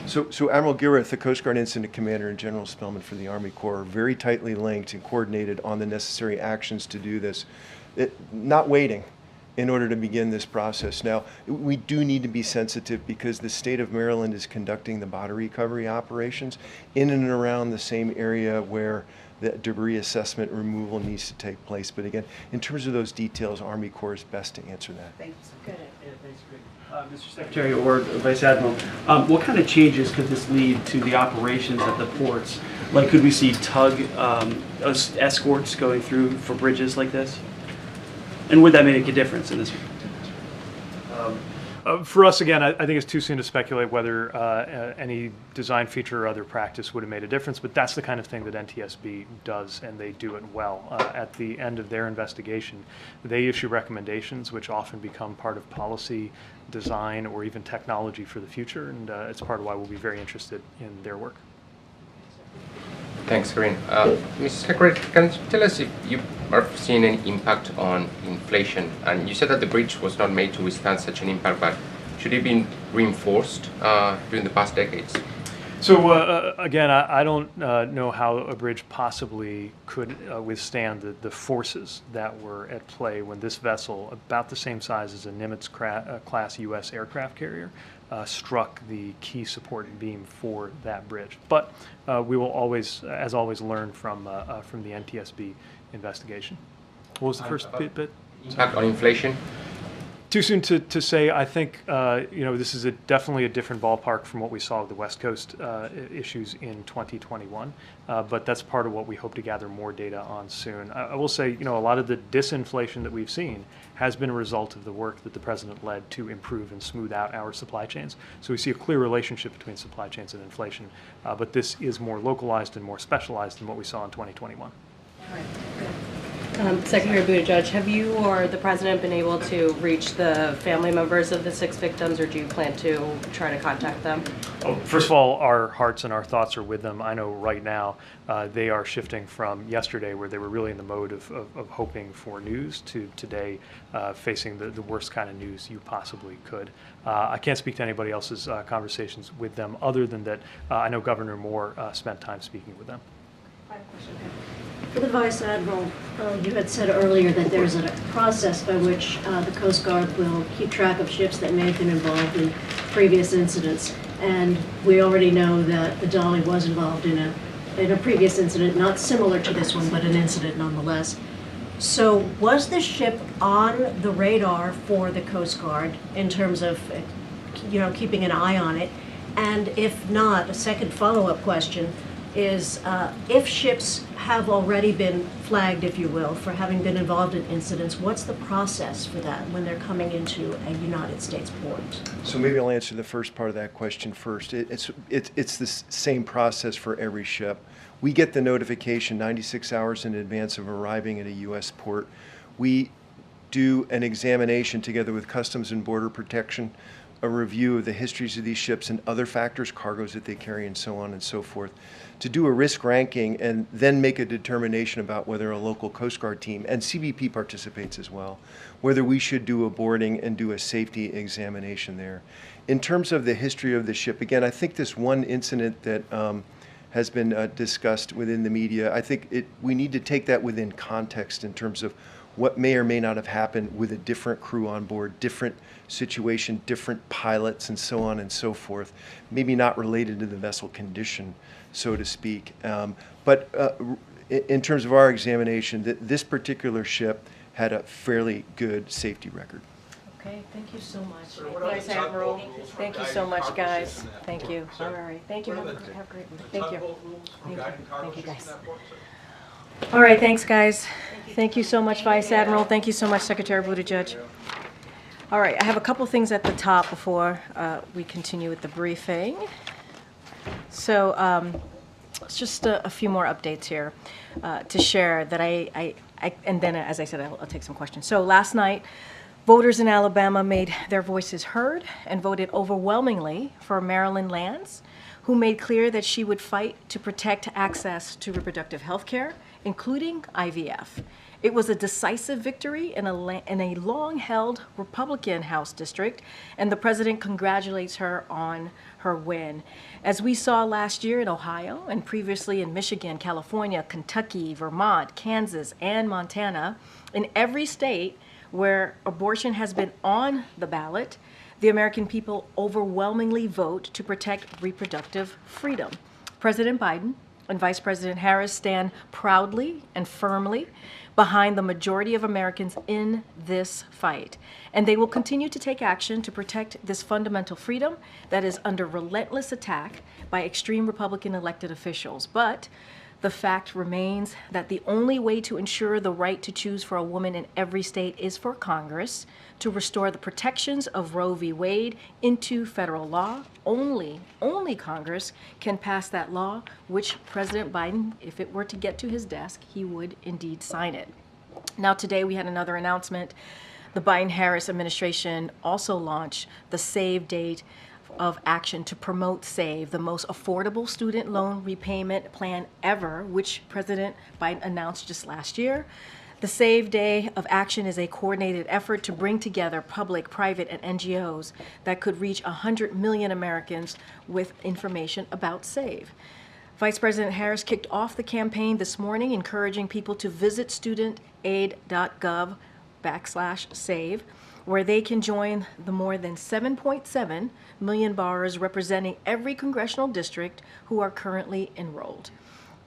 So Admiral Gilreath, the Coast Guard Incident Commander, and General Spellman for the Army Corps are very tightly linked and coordinated on the necessary actions to do this. Not waiting in order to begin this process. Now, we do need to be sensitive because the state of Maryland is conducting the body recovery operations in and around the same area where the debris assessment removal needs to take place. But again, in terms of those details, Army Corps is best to answer that. Thank you. Mr. Secretary or Vice Admiral, what kind of changes could this lead to the operations at the ports? Like, could we see tug escorts going through for bridges like this? And would that make a difference in this? For us, again, I think it's too soon to speculate whether any design feature or other practice would have made a difference, but that's the kind of thing that NTSB does, and they do it well. At the end of their investigation, they issue recommendations which often become part of policy, design, or even technology for the future, and it's part of why we'll be very interested in their work. Thanks, Karine. Mrs. Secretary, can you tell us if you are seeing any impact on inflation? And you said that the bridge was not made to withstand such an impact, but should it be reinforced during the past decades? So again, I don't know how a bridge possibly could withstand the forces that were at play when this vessel, about the same size as a Nimitz-class U.S. aircraft carrier, struck the key support beam for that bridge. But we will always, as always, learn from the NTSB investigation. What was the first bit? Impact on inflation? Too soon to say. I think this is definitely a different ballpark from what we saw with the West Coast issues in 2021. But that's part of what we hope to gather more data on soon. I will say, a lot of the disinflation that we've seen has been a result of the work that the president led to improve and smooth out our supply chains. So we see a clear relationship between supply chains and inflation. But this is more localized and more specialized than what we saw in 2021. All right, good. Secretary Buttigieg, have you or the president been able to reach the family members of the 6 victims, or do you plan to try to contact them? First of all, our hearts and our thoughts are with them. I know right now they are shifting from yesterday, where they were really in the mode of hoping for news, to today facing the worst kind of news you possibly could. I can't speak to anybody else's conversations with them, other than that I know Governor Moore spent time speaking with them. For the Vice Admiral, you had said earlier that there's a process by which the Coast Guard will keep track of ships that may have been involved in previous incidents. And we already know that the Dolly was involved in a previous incident, not similar to this one, but an incident nonetheless. So was the ship on the radar for the Coast Guard in terms of, keeping an eye on it? And if not, a second follow-up question is if ships have already been flagged, if you will, for having been involved in incidents, what's the process for that when they're coming into a United States port? So maybe I'll answer the first part of that question first. It's the same process for every ship. We get the notification 96 hours in advance of arriving at a U.S. port. We do an examination together with Customs and Border Protection, a review of the histories of these ships and other factors, cargoes that they carry, and so on and so forth, to do a risk ranking and then make a determination about whether a local Coast Guard team, and CBP participates as well, whether we should do a boarding and do a safety examination there. In terms of the history of the ship, again, I think this one incident that has been discussed within the media, I think we need to take that within context in terms of what may or may not have happened with a different crew on board, different situation, different pilots, and so on and so forth, maybe not related to the vessel condition, so to speak. But in terms of our examination, this particular ship had a fairly good safety record. Okay, thank you so much. Vice Admiral, thank you so much, guys. Thank you. All right, thank you. Have a great one. Thank you. Thank you, guys. All right, thanks, guys. Thank you so much, Vice Admiral. Thank you so much, Secretary Buttigieg. All right, I have a couple things at the top before we continue with the briefing. So it's just a few more updates here to share that and then, as I said, I'll take some questions. So last night, voters in Alabama made their voices heard and voted overwhelmingly for Marilyn Lance, who made clear that she would fight to protect access to reproductive health care, including IVF. It was a decisive victory in a long-held Republican House district, and the president congratulates her on her win. As we saw last year in Ohio and previously in Michigan, California, Kentucky, Vermont, Kansas, and Montana, in every state where abortion has been on the ballot, the American people overwhelmingly vote to protect reproductive freedom. President Biden and Vice President Harris stand proudly and firmly behind the majority of Americans in this fight. And they will continue to take action to protect this fundamental freedom that is under relentless attack by extreme Republican elected officials. But the fact remains that the only way to ensure the right to choose for a woman in every state is for Congress to restore the protections of Roe v. Wade into federal law. Only Congress can pass that law, which President Biden, if it were to get to his desk, he would indeed sign it. Now, today we had another announcement. The Biden-Harris administration also launched the Save Date of action to promote SAVE, the most affordable student loan repayment plan ever, which President Biden announced just last year. The SAVE Day of Action is a coordinated effort to bring together public, private, and NGOs that could reach 100 million Americans with information about SAVE. Vice President Harris kicked off the campaign this morning, encouraging people to visit studentaid.gov/save, where they can join the more than 7.7 million borrowers representing every congressional district who are currently enrolled.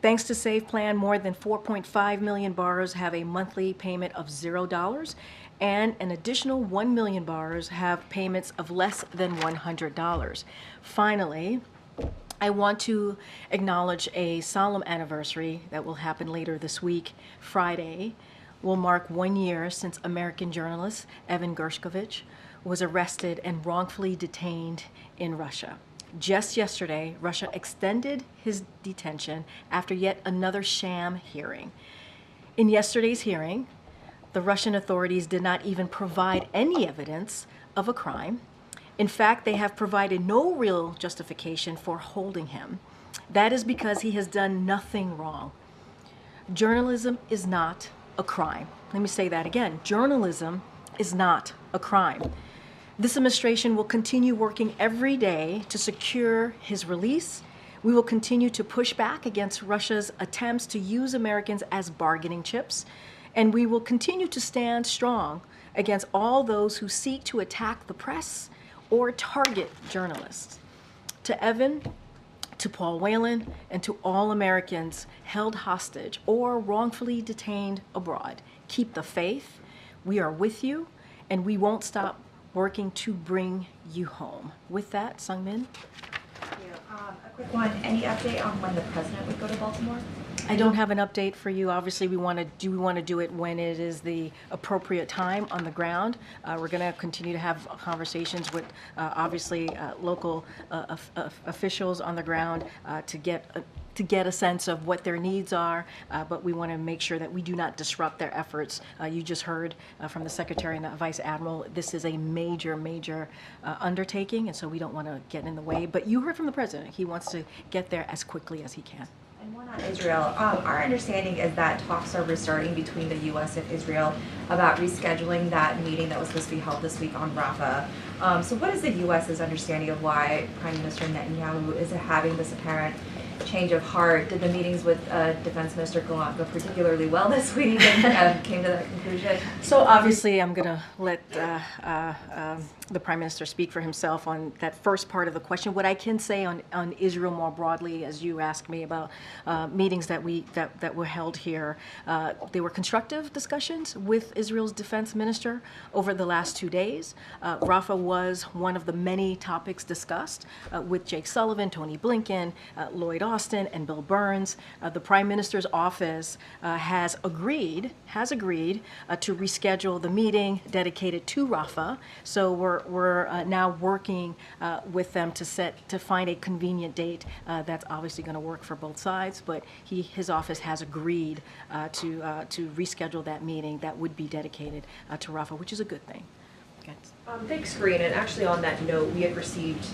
Thanks to SAVE Plan, more than 4.5 million borrowers have a monthly payment of $0, and an additional 1 million borrowers have payments of less than $100. Finally, I want to acknowledge a solemn anniversary that will happen later this week. Friday will mark 1 year since American journalist Evan Gershkovich was arrested and wrongfully detained in Russia. Just yesterday, Russia extended his detention after yet another sham hearing. In yesterday's hearing, the Russian authorities did not even provide any evidence of a crime. In fact, they have provided no real justification for holding him. That is because he has done nothing wrong. Journalism is not a crime. Let me say that again. Journalism is not a crime. This administration will continue working every day to secure his release. We will continue to push back against Russia's attempts to use Americans as bargaining chips. And we will continue to stand strong against all those who seek to attack the press or target journalists. To Evan, to Paul Whelan, and to all Americans held hostage or wrongfully detained abroad, keep the faith. We are with you, and we won't stop working to bring you home. With that, Sungmin. A quick one, any update on when the president would go to Baltimore? I don't have an update for you. Obviously, we want to do it when it is the appropriate time on the ground. We're going to continue to have conversations with, obviously, local officials on the ground to get a sense of what their needs are, but we want to make sure that we do not disrupt their efforts. You just heard from the Secretary and the Vice Admiral, this is a major, major undertaking, and so we don't want to get in the way. But you heard from the President. He wants to get there as quickly as he can. And one on Israel. Our understanding is that talks are restarting between the U.S. and Israel about rescheduling that meeting that was supposed to be held this week on Rafah. So what is the U.S.'s understanding of why Prime Minister Netanyahu is having this apparent change of heart? Did the meetings with Defense Minister Gallant go particularly well this week and came to that conclusion? So obviously I'm going to let the Prime Minister speak for himself on that first part of the question. What I can say on Israel more broadly, as you asked me about meetings that were held here, they were constructive discussions with Israel's defense minister over the last 2 days. Rafah was one of the many topics discussed with Jake Sullivan, Tony Blinken, Lloyd Austin, and Bill Burns. The Prime Minister's office has agreed to reschedule the meeting dedicated to Rafah. So we're now working with them to find a convenient date that's obviously going to work for both sides. But his office has agreed to reschedule that meeting that would be dedicated to Rafah, which is a good thing. Okay. Thanks, Karine. And actually on that note, we had received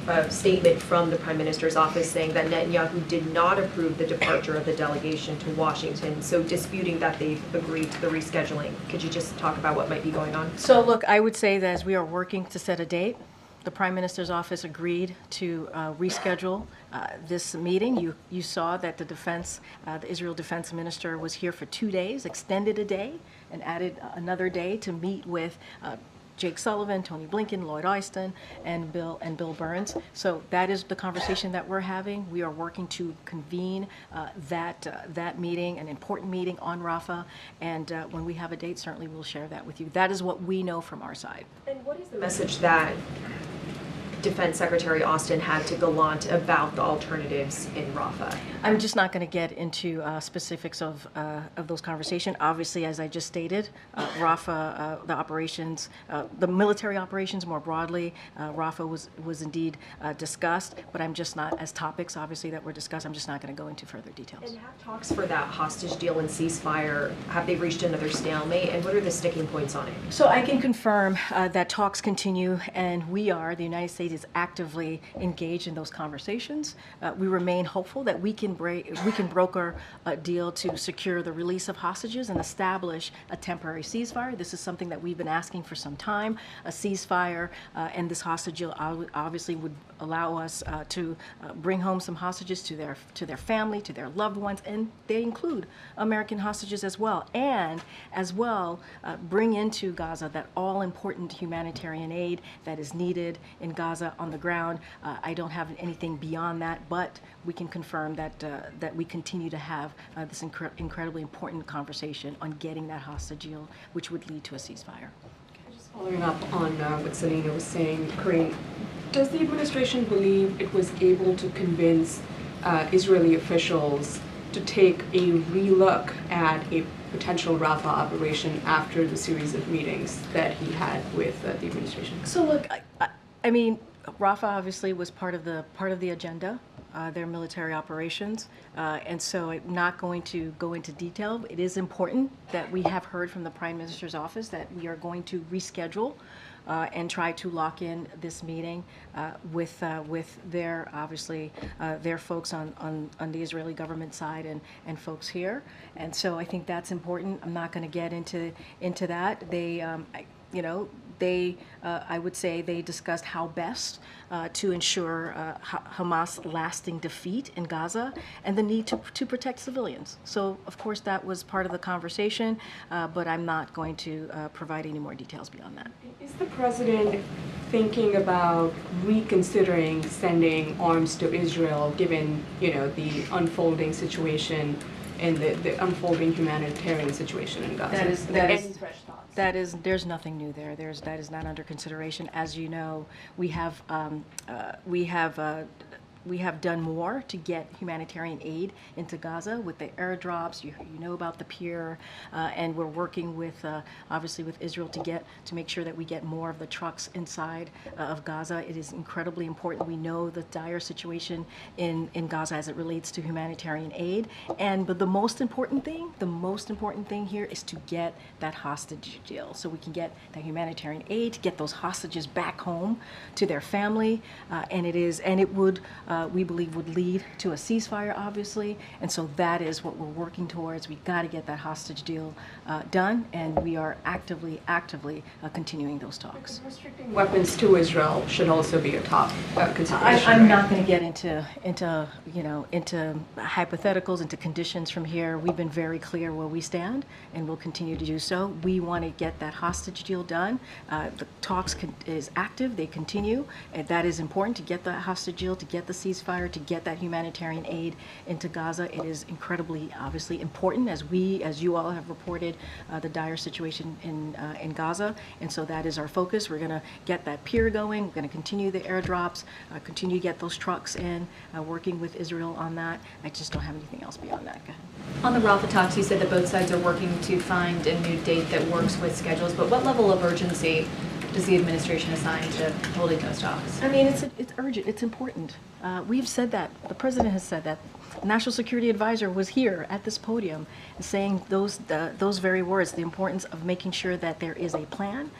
a statement from the Prime Minister's office saying that Netanyahu did not approve the departure of the delegation to Washington, so disputing that they've agreed to the rescheduling. Could you just talk about what might be going on? So look, I would say that as we are working to set a date, the Prime Minister's office agreed to reschedule this meeting. You saw that the Israel Defense Minister was here for 2 days, extended a day, and added another day to meet with Jake Sullivan, Tony Blinken, Lloyd Austin, and Bill Burns. So that is the conversation that we're having. We are working to convene that meeting, an important meeting on Rafah, and when we have a date, certainly we'll share that with you. That is what we know from our side. And what is the message that Defense Secretary Austin had to Gallant about the alternatives in Rafah? I'm just not going to get into specifics of those conversations. Obviously, as I just stated, Rafah, the operations, the military operations more broadly, Rafah was indeed discussed, but I'm just not, as topics obviously that were discussed, I'm just not going to go into further details. And have talks for that hostage deal and ceasefire, have they reached another stalemate, and what are the sticking points on it? So I can confirm that talks continue, and we are, the United States aid is actively engaged in those conversations. We remain hopeful that we can broker a deal to secure the release of hostages and establish a temporary ceasefire. This is something that we've been asking for some time. A ceasefire and this hostage deal obviously would allow us to bring home some hostages to their family, to their loved ones, and they include American hostages as well. And as well, bring into Gaza that all-important humanitarian aid that is needed in Gaza on the ground. I don't have anything beyond that, but we can confirm that we continue to have this incredibly important conversation on getting that hostage deal, which would lead to a ceasefire. Following up on what Selena was saying, Karine, does the administration believe it was able to convince Israeli officials to take a relook at a potential Rafah operation after the series of meetings that he had with the administration? So look, I mean, Rafah obviously was part of the agenda, their military operations, and so I'm not going to go into detail. It is important that we have heard from the Prime Minister's office that we are going to reschedule and try to lock in this meeting with their obviously their folks on the Israeli government side and folks here, and so I think that's important. I'm not going to get into that. They I would say they discussed how best to ensure Hamas lasting defeat in Gaza and the need to protect civilians. So, of course, that was part of the conversation, but I'm not going to provide any more details beyond that. Is the president thinking about reconsidering sending arms to Israel, given the unfolding situation and the unfolding humanitarian situation in Gaza? There's nothing new there. That is not under consideration. As you know, we have done more to get humanitarian aid into Gaza with the airdrops. You know about the pier, and we're working with obviously with Israel to make sure that we get more of the trucks inside of Gaza. It is incredibly important. We know the dire situation in Gaza as it relates to humanitarian aid, but the most important thing here is to get that hostage deal, so we can get that humanitarian aid to get those hostages back home to their family, and it would. We believe would lead to a ceasefire, obviously, and so that is what we're working towards. We've got to get that hostage deal done, and we are actively continuing those talks. Restricting weapons to Israel should also be a top consideration. I'm not going to get into hypotheticals, into conditions from here. We've been very clear where we stand, and we'll continue to do so. We want to get that hostage deal done. The talks is active; they continue, and that is important to get the hostage deal, to get the ceasefire, to get that humanitarian aid into Gaza. It is incredibly, obviously, important as you all have reported the dire situation in Gaza, and so that is our focus. We're going to get that pier going. We're going to continue the airdrops, continue to get those trucks in, working with Israel on that. I just don't have anything else beyond that. Go ahead. On the Rafah talks, you said that both sides are working to find a new date that works with schedules, but what level of urgency does the administration assign to holding those talks? I mean, it's urgent. It's important. We've said that. The president has said that. The National Security Advisor was here at this podium saying those very words: the importance of making sure that there is a plan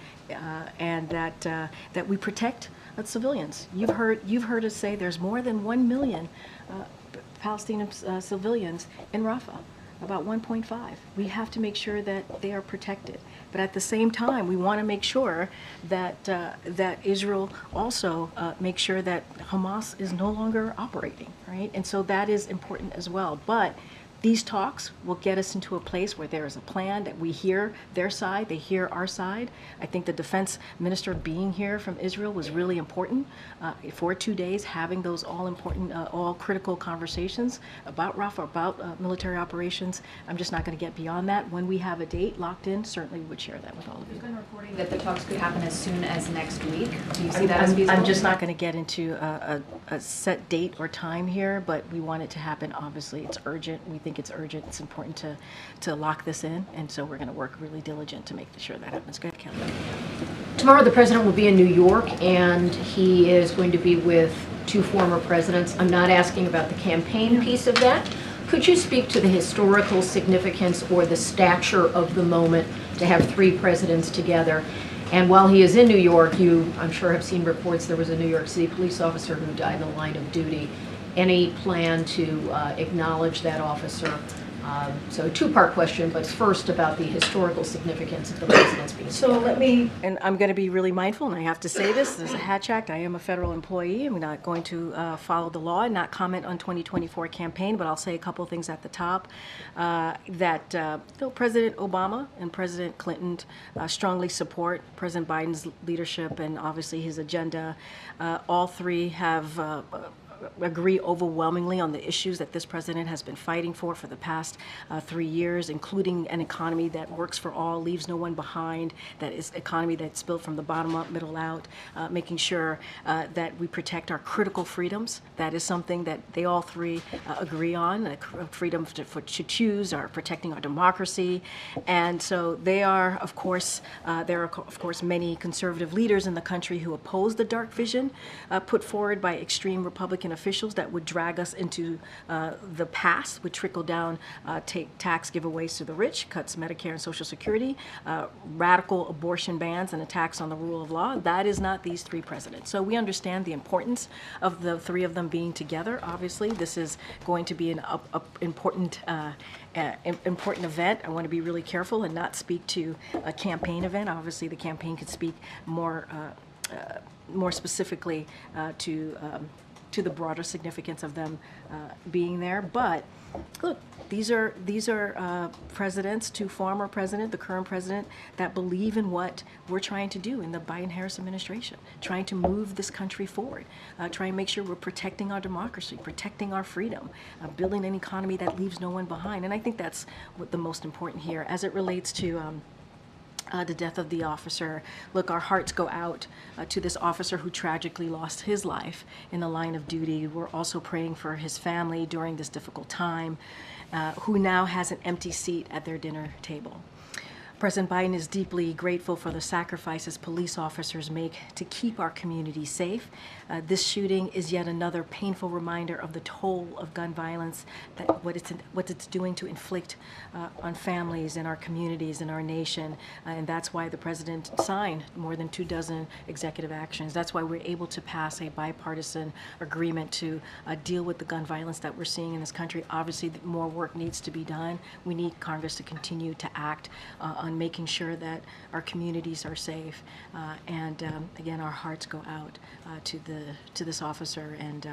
and that we protect civilians. You've heard us say there's more than 1 million Palestinian civilians in Rafah. About 1.5. We have to make sure that they are protected. But at the same time, we want to make sure that that Israel also makes sure that Hamas is no longer operating, right? And so that is important as well. But these talks will get us into a place where there is a plan, that we hear their side, they hear our side. I think the defense minister being here from Israel was really important for 2 days, having those all important, all critical conversations about Rafah, about military operations. I'm just not going to get beyond that. When we have a date locked in, certainly we would share that with all of you. There's been reporting that the talks could happen as soon as next week. Do you see that as feasible? I'm just not going to get into a set date or time here, but we want it to happen. Obviously, it's urgent. We think it's urgent. It's important to lock this in, and so we're going to work really diligent to make sure that happens. Go ahead, Kelly. Tomorrow the president will be in New York, and he is going to be with 2 former presidents. I'm not asking about the campaign piece of that. Could you speak to the historical significance or the stature of the moment to have 3 presidents together? And while he is in New York, you, I'm sure, have seen reports there was a New York City police officer who died in the line of duty. Any plan to acknowledge that officer? So a two-part question, but first about the historical significance of the president's being So let me, and I'm going to be really mindful, and I have to say this, there's a Hatch Act, I am a federal employee, I'm not going to follow the law and not comment on 2024 campaign, but I'll say a couple of things at the top, President Obama and President Clinton strongly support President Biden's leadership and obviously his agenda. All three have agree overwhelmingly on the issues that this president has been fighting for the past 3 years, including an economy that works for all, leaves no one behind, that is economy that's built from the bottom up, middle out, making sure that we protect our critical freedoms. That is something that they all three agree on, freedom to choose, or protecting our democracy. And so they are, of course, there are, of course, many conservative leaders in the country who oppose the dark vision put forward by extreme Republican officials that would drag us into the past, would trickle down, take tax giveaways to the rich, cuts Medicare and Social Security, radical abortion bans and attacks on the rule of law. That is not these three presidents. So we understand the importance of the three of them being together. Obviously, this is going to be an important event. I want to be really careful and not speak to a campaign event. Obviously, the campaign could speak more specifically to the broader significance of them being there. But look, these are presidents, two former presidents, the current president, that believe in what we're trying to do in the Biden-Harris administration, trying to move this country forward, trying to make sure we're protecting our democracy, protecting our freedom, building an economy that leaves no one behind. And I think that's what the most important here as it relates to the death of the officer. Look, our hearts go out to this officer who tragically lost his life in the line of duty. We're also praying for his family during this difficult time, who now has an empty seat at their dinner table. President Biden is deeply grateful for the sacrifices police officers make to keep our community safe. This shooting is yet another painful reminder of the toll of gun violence, that what it's doing to inflict on families in our communities in our nation. And that's why the president signed more than 24 executive actions. That's why we're able to pass a bipartisan agreement to deal with the gun violence that we're seeing in this country. Obviously, more work needs to be done. We need Congress to continue to act on making sure that our communities are safe. Again, our hearts go out to this officer and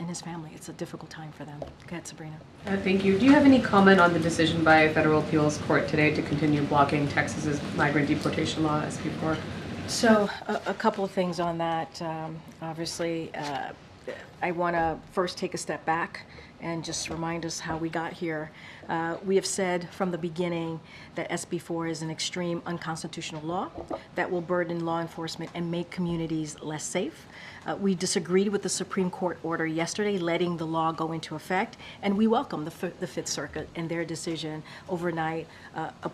his family. It's a difficult time for them. Go ahead, Sabrina. Thank you. Do you have any comment on the decision by a federal appeals court today to continue blocking Texas's migrant deportation law as before? So a couple of things on that. Obviously, I want to first take a step back and just remind us how we got here. We have said from the beginning that SB 4 is an extreme unconstitutional law that will burden law enforcement and make communities less safe. We disagreed with the Supreme Court order yesterday letting the law go into effect, and we welcome the Fifth Circuit and their decision overnight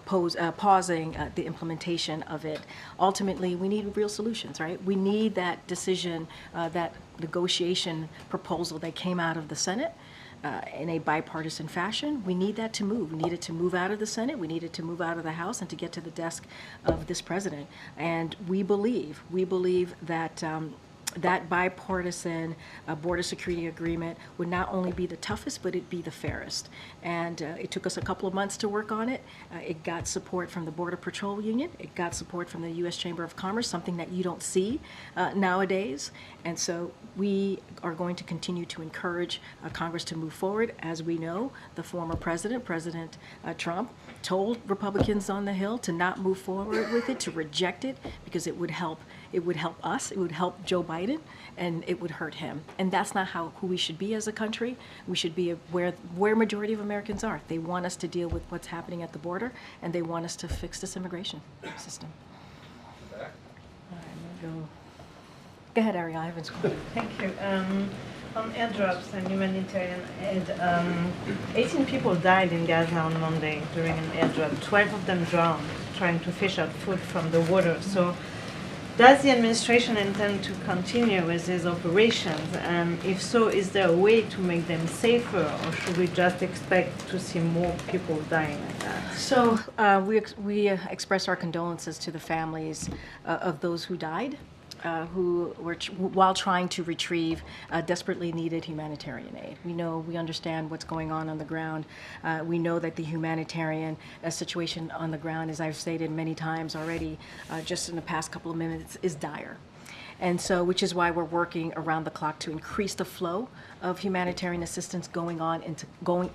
pausing the implementation of it. Ultimately, we need real solutions, right? We need that decision, that negotiation proposal that came out of the Senate in a bipartisan fashion. We need that to move. We need it to move out of the Senate. We need it to move out of the House and to get to the desk of this president. And we believe that that bipartisan border security agreement would not only be the toughest, but it'd be the fairest. And it took us a couple of months to work on it. It got support from the Border Patrol Union. It got support from the U.S. Chamber of Commerce, something that you don't see nowadays. And so we are going to continue to encourage Congress to move forward. As we know, the former president, President Trump, told Republicans on the Hill to not move forward with it, to reject it, because it would help us, it would help Joe Biden, and it would hurt him. And that's not who we should be as a country. We should be where majority of Americans are. They want us to deal with what's happening at the border, and they want us to fix this immigration system. All right, I'm gonna go ahead, Ariel. I haven't spoken. Thank you. On airdrops and humanitarian aid, 18 people died in Gaza on Monday during an airdrop. 12 of them drowned trying to fish out food from the water. So Does the administration intend to continue with these operations? And if so, is there a way to make them safer, or should we just expect to see more people dying like that? So we express our condolences to the families of those who died, who were while trying to retrieve desperately needed humanitarian aid. We understand what's going on the ground. We know that the humanitarian situation on the ground, as I've stated many times already, just in the past couple of minutes, is dire. And so, which is why we're working around the clock to increase the flow of humanitarian assistance going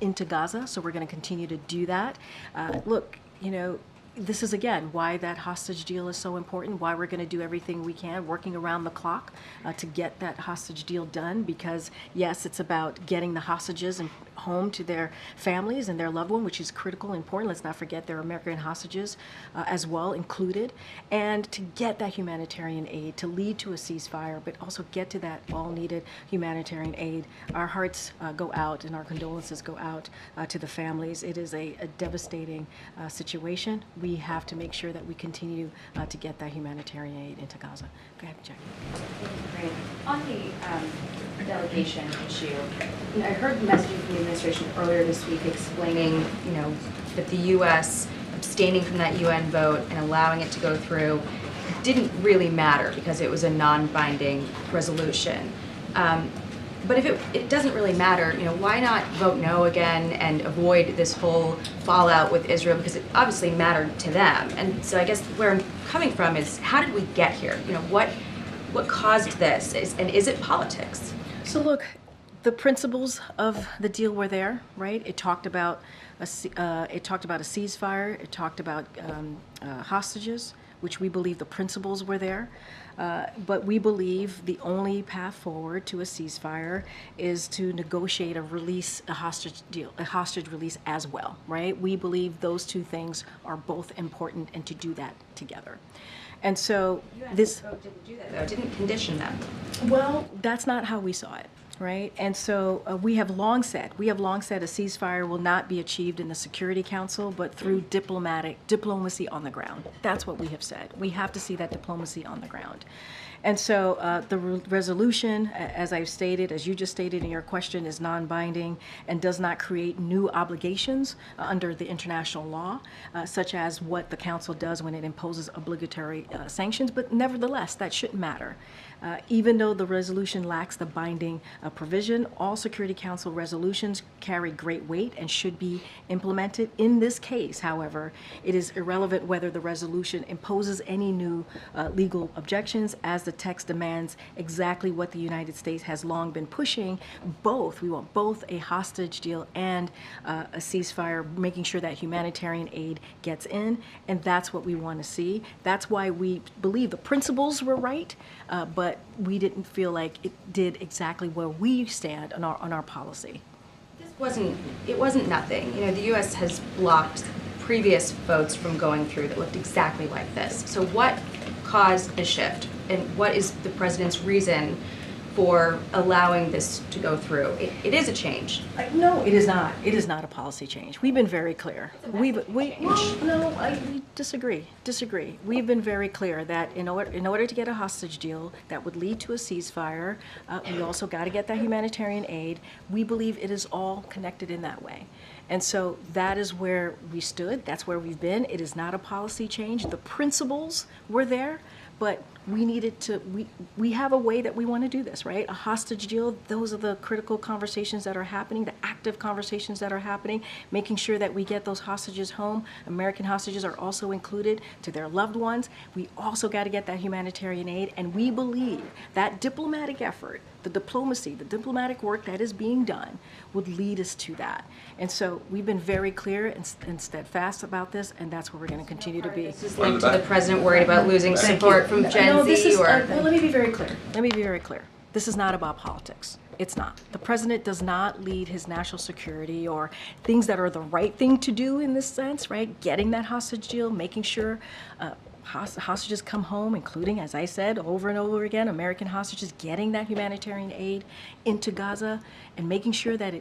into Gaza. So we're going to continue to do that. Look, this is, again, why that hostage deal is so important, why we're going to do everything we can, working around the clock to get that hostage deal done, because, yes, it's about getting the hostages and home to their families and their loved one, which is critical and important. Let's not forget there are American hostages as well included, and to get that humanitarian aid to lead to a ceasefire, but also get to that all-needed humanitarian aid. Our hearts go out and our condolences go out to the families. It is a devastating situation. We have to make sure that we continue to get that humanitarian aid into Gaza. Go ahead, Jackie. Great. On the delegation issue, I heard messaging from the administration earlier this week explaining, that the U.S. abstaining from that UN vote and allowing it to go through didn't really matter because it was a non-binding resolution. But if it doesn't really matter, why not vote no again and avoid this whole fallout with Israel, because it obviously mattered to them. And so I guess where I'm coming from is, how did we get here? What caused this, and is it politics? So look, the principles of the deal were there, right? It talked about a ceasefire. It talked about hostages, which we believe the principles were there. But we believe the only path forward to a ceasefire is to negotiate a hostage deal, a hostage release as well, right? We believe those two things are both important, and to do that together. And so this vote didn't do that, though. It didn't condition them. Well, that's not how we saw it. Right? And so we have long said a ceasefire will not be achieved in the Security Council, but through diplomacy on the ground. That's what we have said. We have to see that diplomacy on the ground. And so the resolution, as I've stated, as you just stated in your question, is non-binding and does not create new obligations under the international law, such as what the Council does when it imposes obligatory sanctions. But nevertheless, that shouldn't matter. Even though the resolution lacks the binding provision, all Security Council resolutions carry great weight and should be implemented. In this case, however, it is irrelevant whether the resolution imposes any new legal objections, as the text demands exactly what the United States has long been pushing. We want both a hostage deal and a ceasefire, making sure that humanitarian aid gets in, and that's what we want to see. That's why we believe the principles were right, but we didn't feel like it did exactly where we stand on our policy. It wasn't nothing. The U.S. has blocked previous votes from going through that looked exactly like this. So what caused the shift, and what is the president's reason for allowing this to go through? It is a change. No, it is not. It is not a policy change. We've been very clear. We disagree. We've been very clear that in order to get a hostage deal that would lead to a ceasefire, we also got to get that humanitarian aid. We believe it is all connected in that way. And so that is where we stood. That's where we've been. It is not a policy change. The principles were there, but we have a way that we want to do this, right? A hostage deal, those are the critical conversations that are happening, the active conversations that are happening, making sure that we get those hostages home. American hostages are also included to their loved ones. We also got to get that humanitarian aid, and we believe that diplomatic effort, the diplomacy, the diplomatic work that is being done would lead us to that. And so we've been very clear and steadfast about this, and that's where we're going to continue to be. This is linked to the president worried about losing support from Gen Z, well, let me be very clear. This is not about politics. It's not. The president does not lead his national security or things that are the right thing to do in this sense, right? Getting that hostage deal, making sure hostages come home, including, as I said, over and over again, American hostages, getting that humanitarian aid into Gaza and making sure that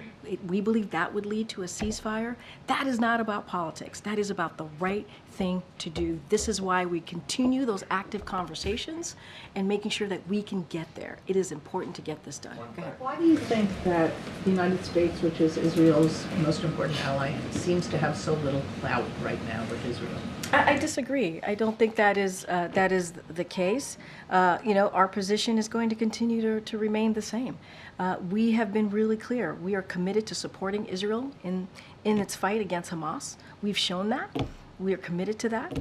we believe that would lead to a ceasefire. That is not about politics. That is about the right thing to do. This is why we continue those active conversations and making sure that we can get there. It is important to get this done. Go ahead. Why do you think that the United States, which is Israel's most important ally, seems to have so little clout right now with Israel? I disagree. I don't think that is the case. Our position is going to continue to remain the same. We have been really clear. We are committed to supporting Israel in its fight against Hamas. We've shown that. We are committed to that.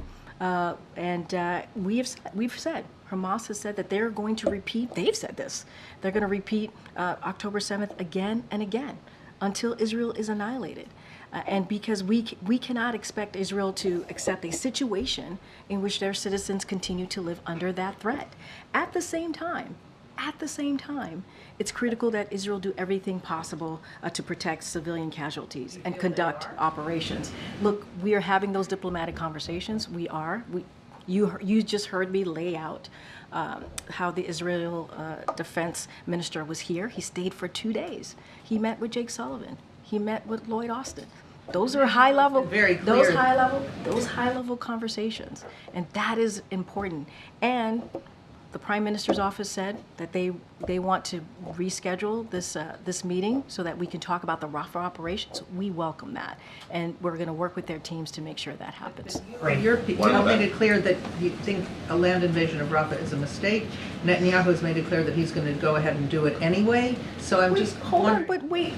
We've said, Hamas has said that they're going to repeat, they've said this, they're going to repeat October 7th again and again until Israel is annihilated. And because we cannot expect Israel to accept a situation in which their citizens continue to live under that threat. At the same time, it's critical that Israel do everything possible to protect civilian casualties and conduct operations. Look, we are having those diplomatic conversations. You just heard me lay out how the Israel defense minister was here. He stayed for 2 days. He met with Jake Sullivan. He met with Lloyd Austin. Those are high level, those high level conversations, and that is important. And the Prime Minister's office said that they want to reschedule this meeting so that we can talk about the Rafah operations. We welcome that, and we're going to work with their teams to make sure that happens. You have made it clear that you think a land invasion of Rafah is a mistake. Netanyahu has made it clear that he's going to go ahead and do it anyway. So I'm just wondering. But wait,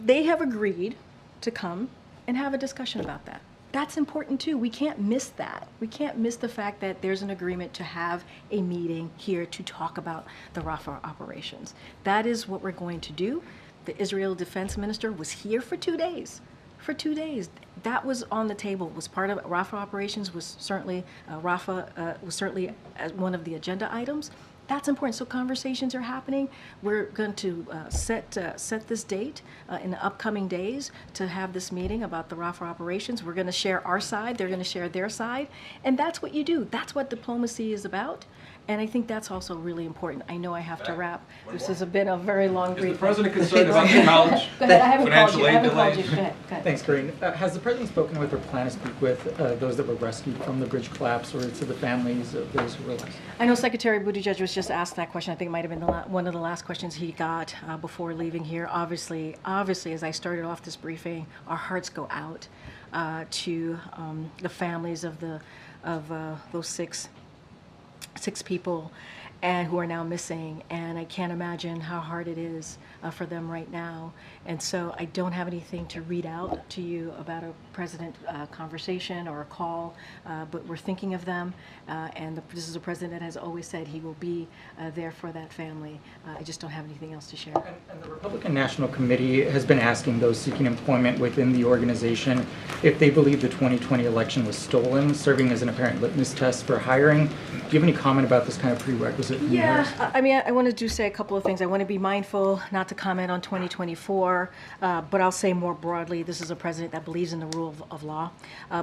they have agreed to come and have a discussion about that. That's important too. We can't miss that. We can't miss the fact that there's an agreement to have a meeting here to talk about the Rafah operations. That is what we're going to do. The Israel defense minister was here for 2 days. For 2 days, that was on the table. Was part of Rafah operations. Was certainly Rafah was certainly one of the agenda items. That's important. So conversations are happening. We're going to set this date in the upcoming days to have this meeting about the Rafah operations. We're going to share our side. They're going to share their side. And that's what you do. That's what diplomacy is about. And I think that's also really important. I know I have to wrap. This has been a very long briefing. Is the President concerned about the college Go ahead. I haven't called financial you. I aid haven't called delays? you. Go ahead. Thanks, Karine. Has the President spoken with or plan to speak with those that were rescued from the bridge collapse or to the families of those who were lost? I know Secretary Buttigieg was just asked that question. I think it might have been one of the last questions he got before leaving here. Obviously, as I started off this briefing, our hearts go out to the families of those six people and who are now missing, and I can't imagine how hard it is for them right now. And so I don't have anything to read out to you about a president conversation or a call, but we're thinking of them, and this is a president that has always said he will be there for that family. I just don't have anything else to share. And the Republican National Committee has been asking those seeking employment within the organization if they believe the 2020 election was stolen, serving as an apparent litmus test for hiring. Do you have any comment about this kind of prerequisite? Yeah, I mean, I want to say a couple of things. I want to be mindful not to comment on 2024, but I'll say more broadly, this is a president that believes in the rule of law,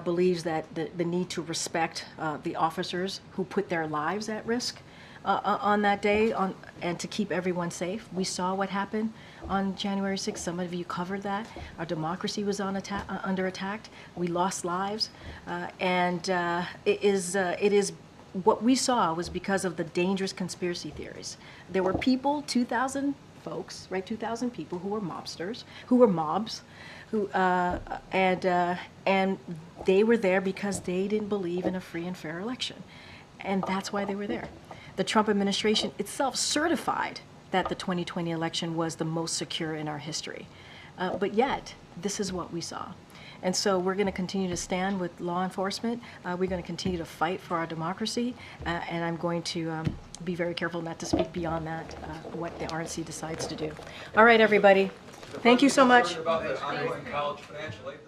believes that the need to respect the officers who put their lives at risk on that day, and to keep everyone safe. We saw what happened on January 6th. Some of you covered that. Our democracy was under attack. We lost lives, and it is what we saw was because of the dangerous conspiracy theories. There were people, 2,000 folks, right, 2,000 people who were mobsters, who were mobs, and they were there because they didn't believe in a free and fair election, and that's why they were there. The Trump administration itself certified that the 2020 election was the most secure in our history, but yet this is what we saw. And so we're going to continue to stand with law enforcement. We're going to continue to fight for our democracy. And I'm going to be very careful not to speak beyond that, what the RNC decides to do. All right, everybody. Thank you so much. About the ongoing college financial aid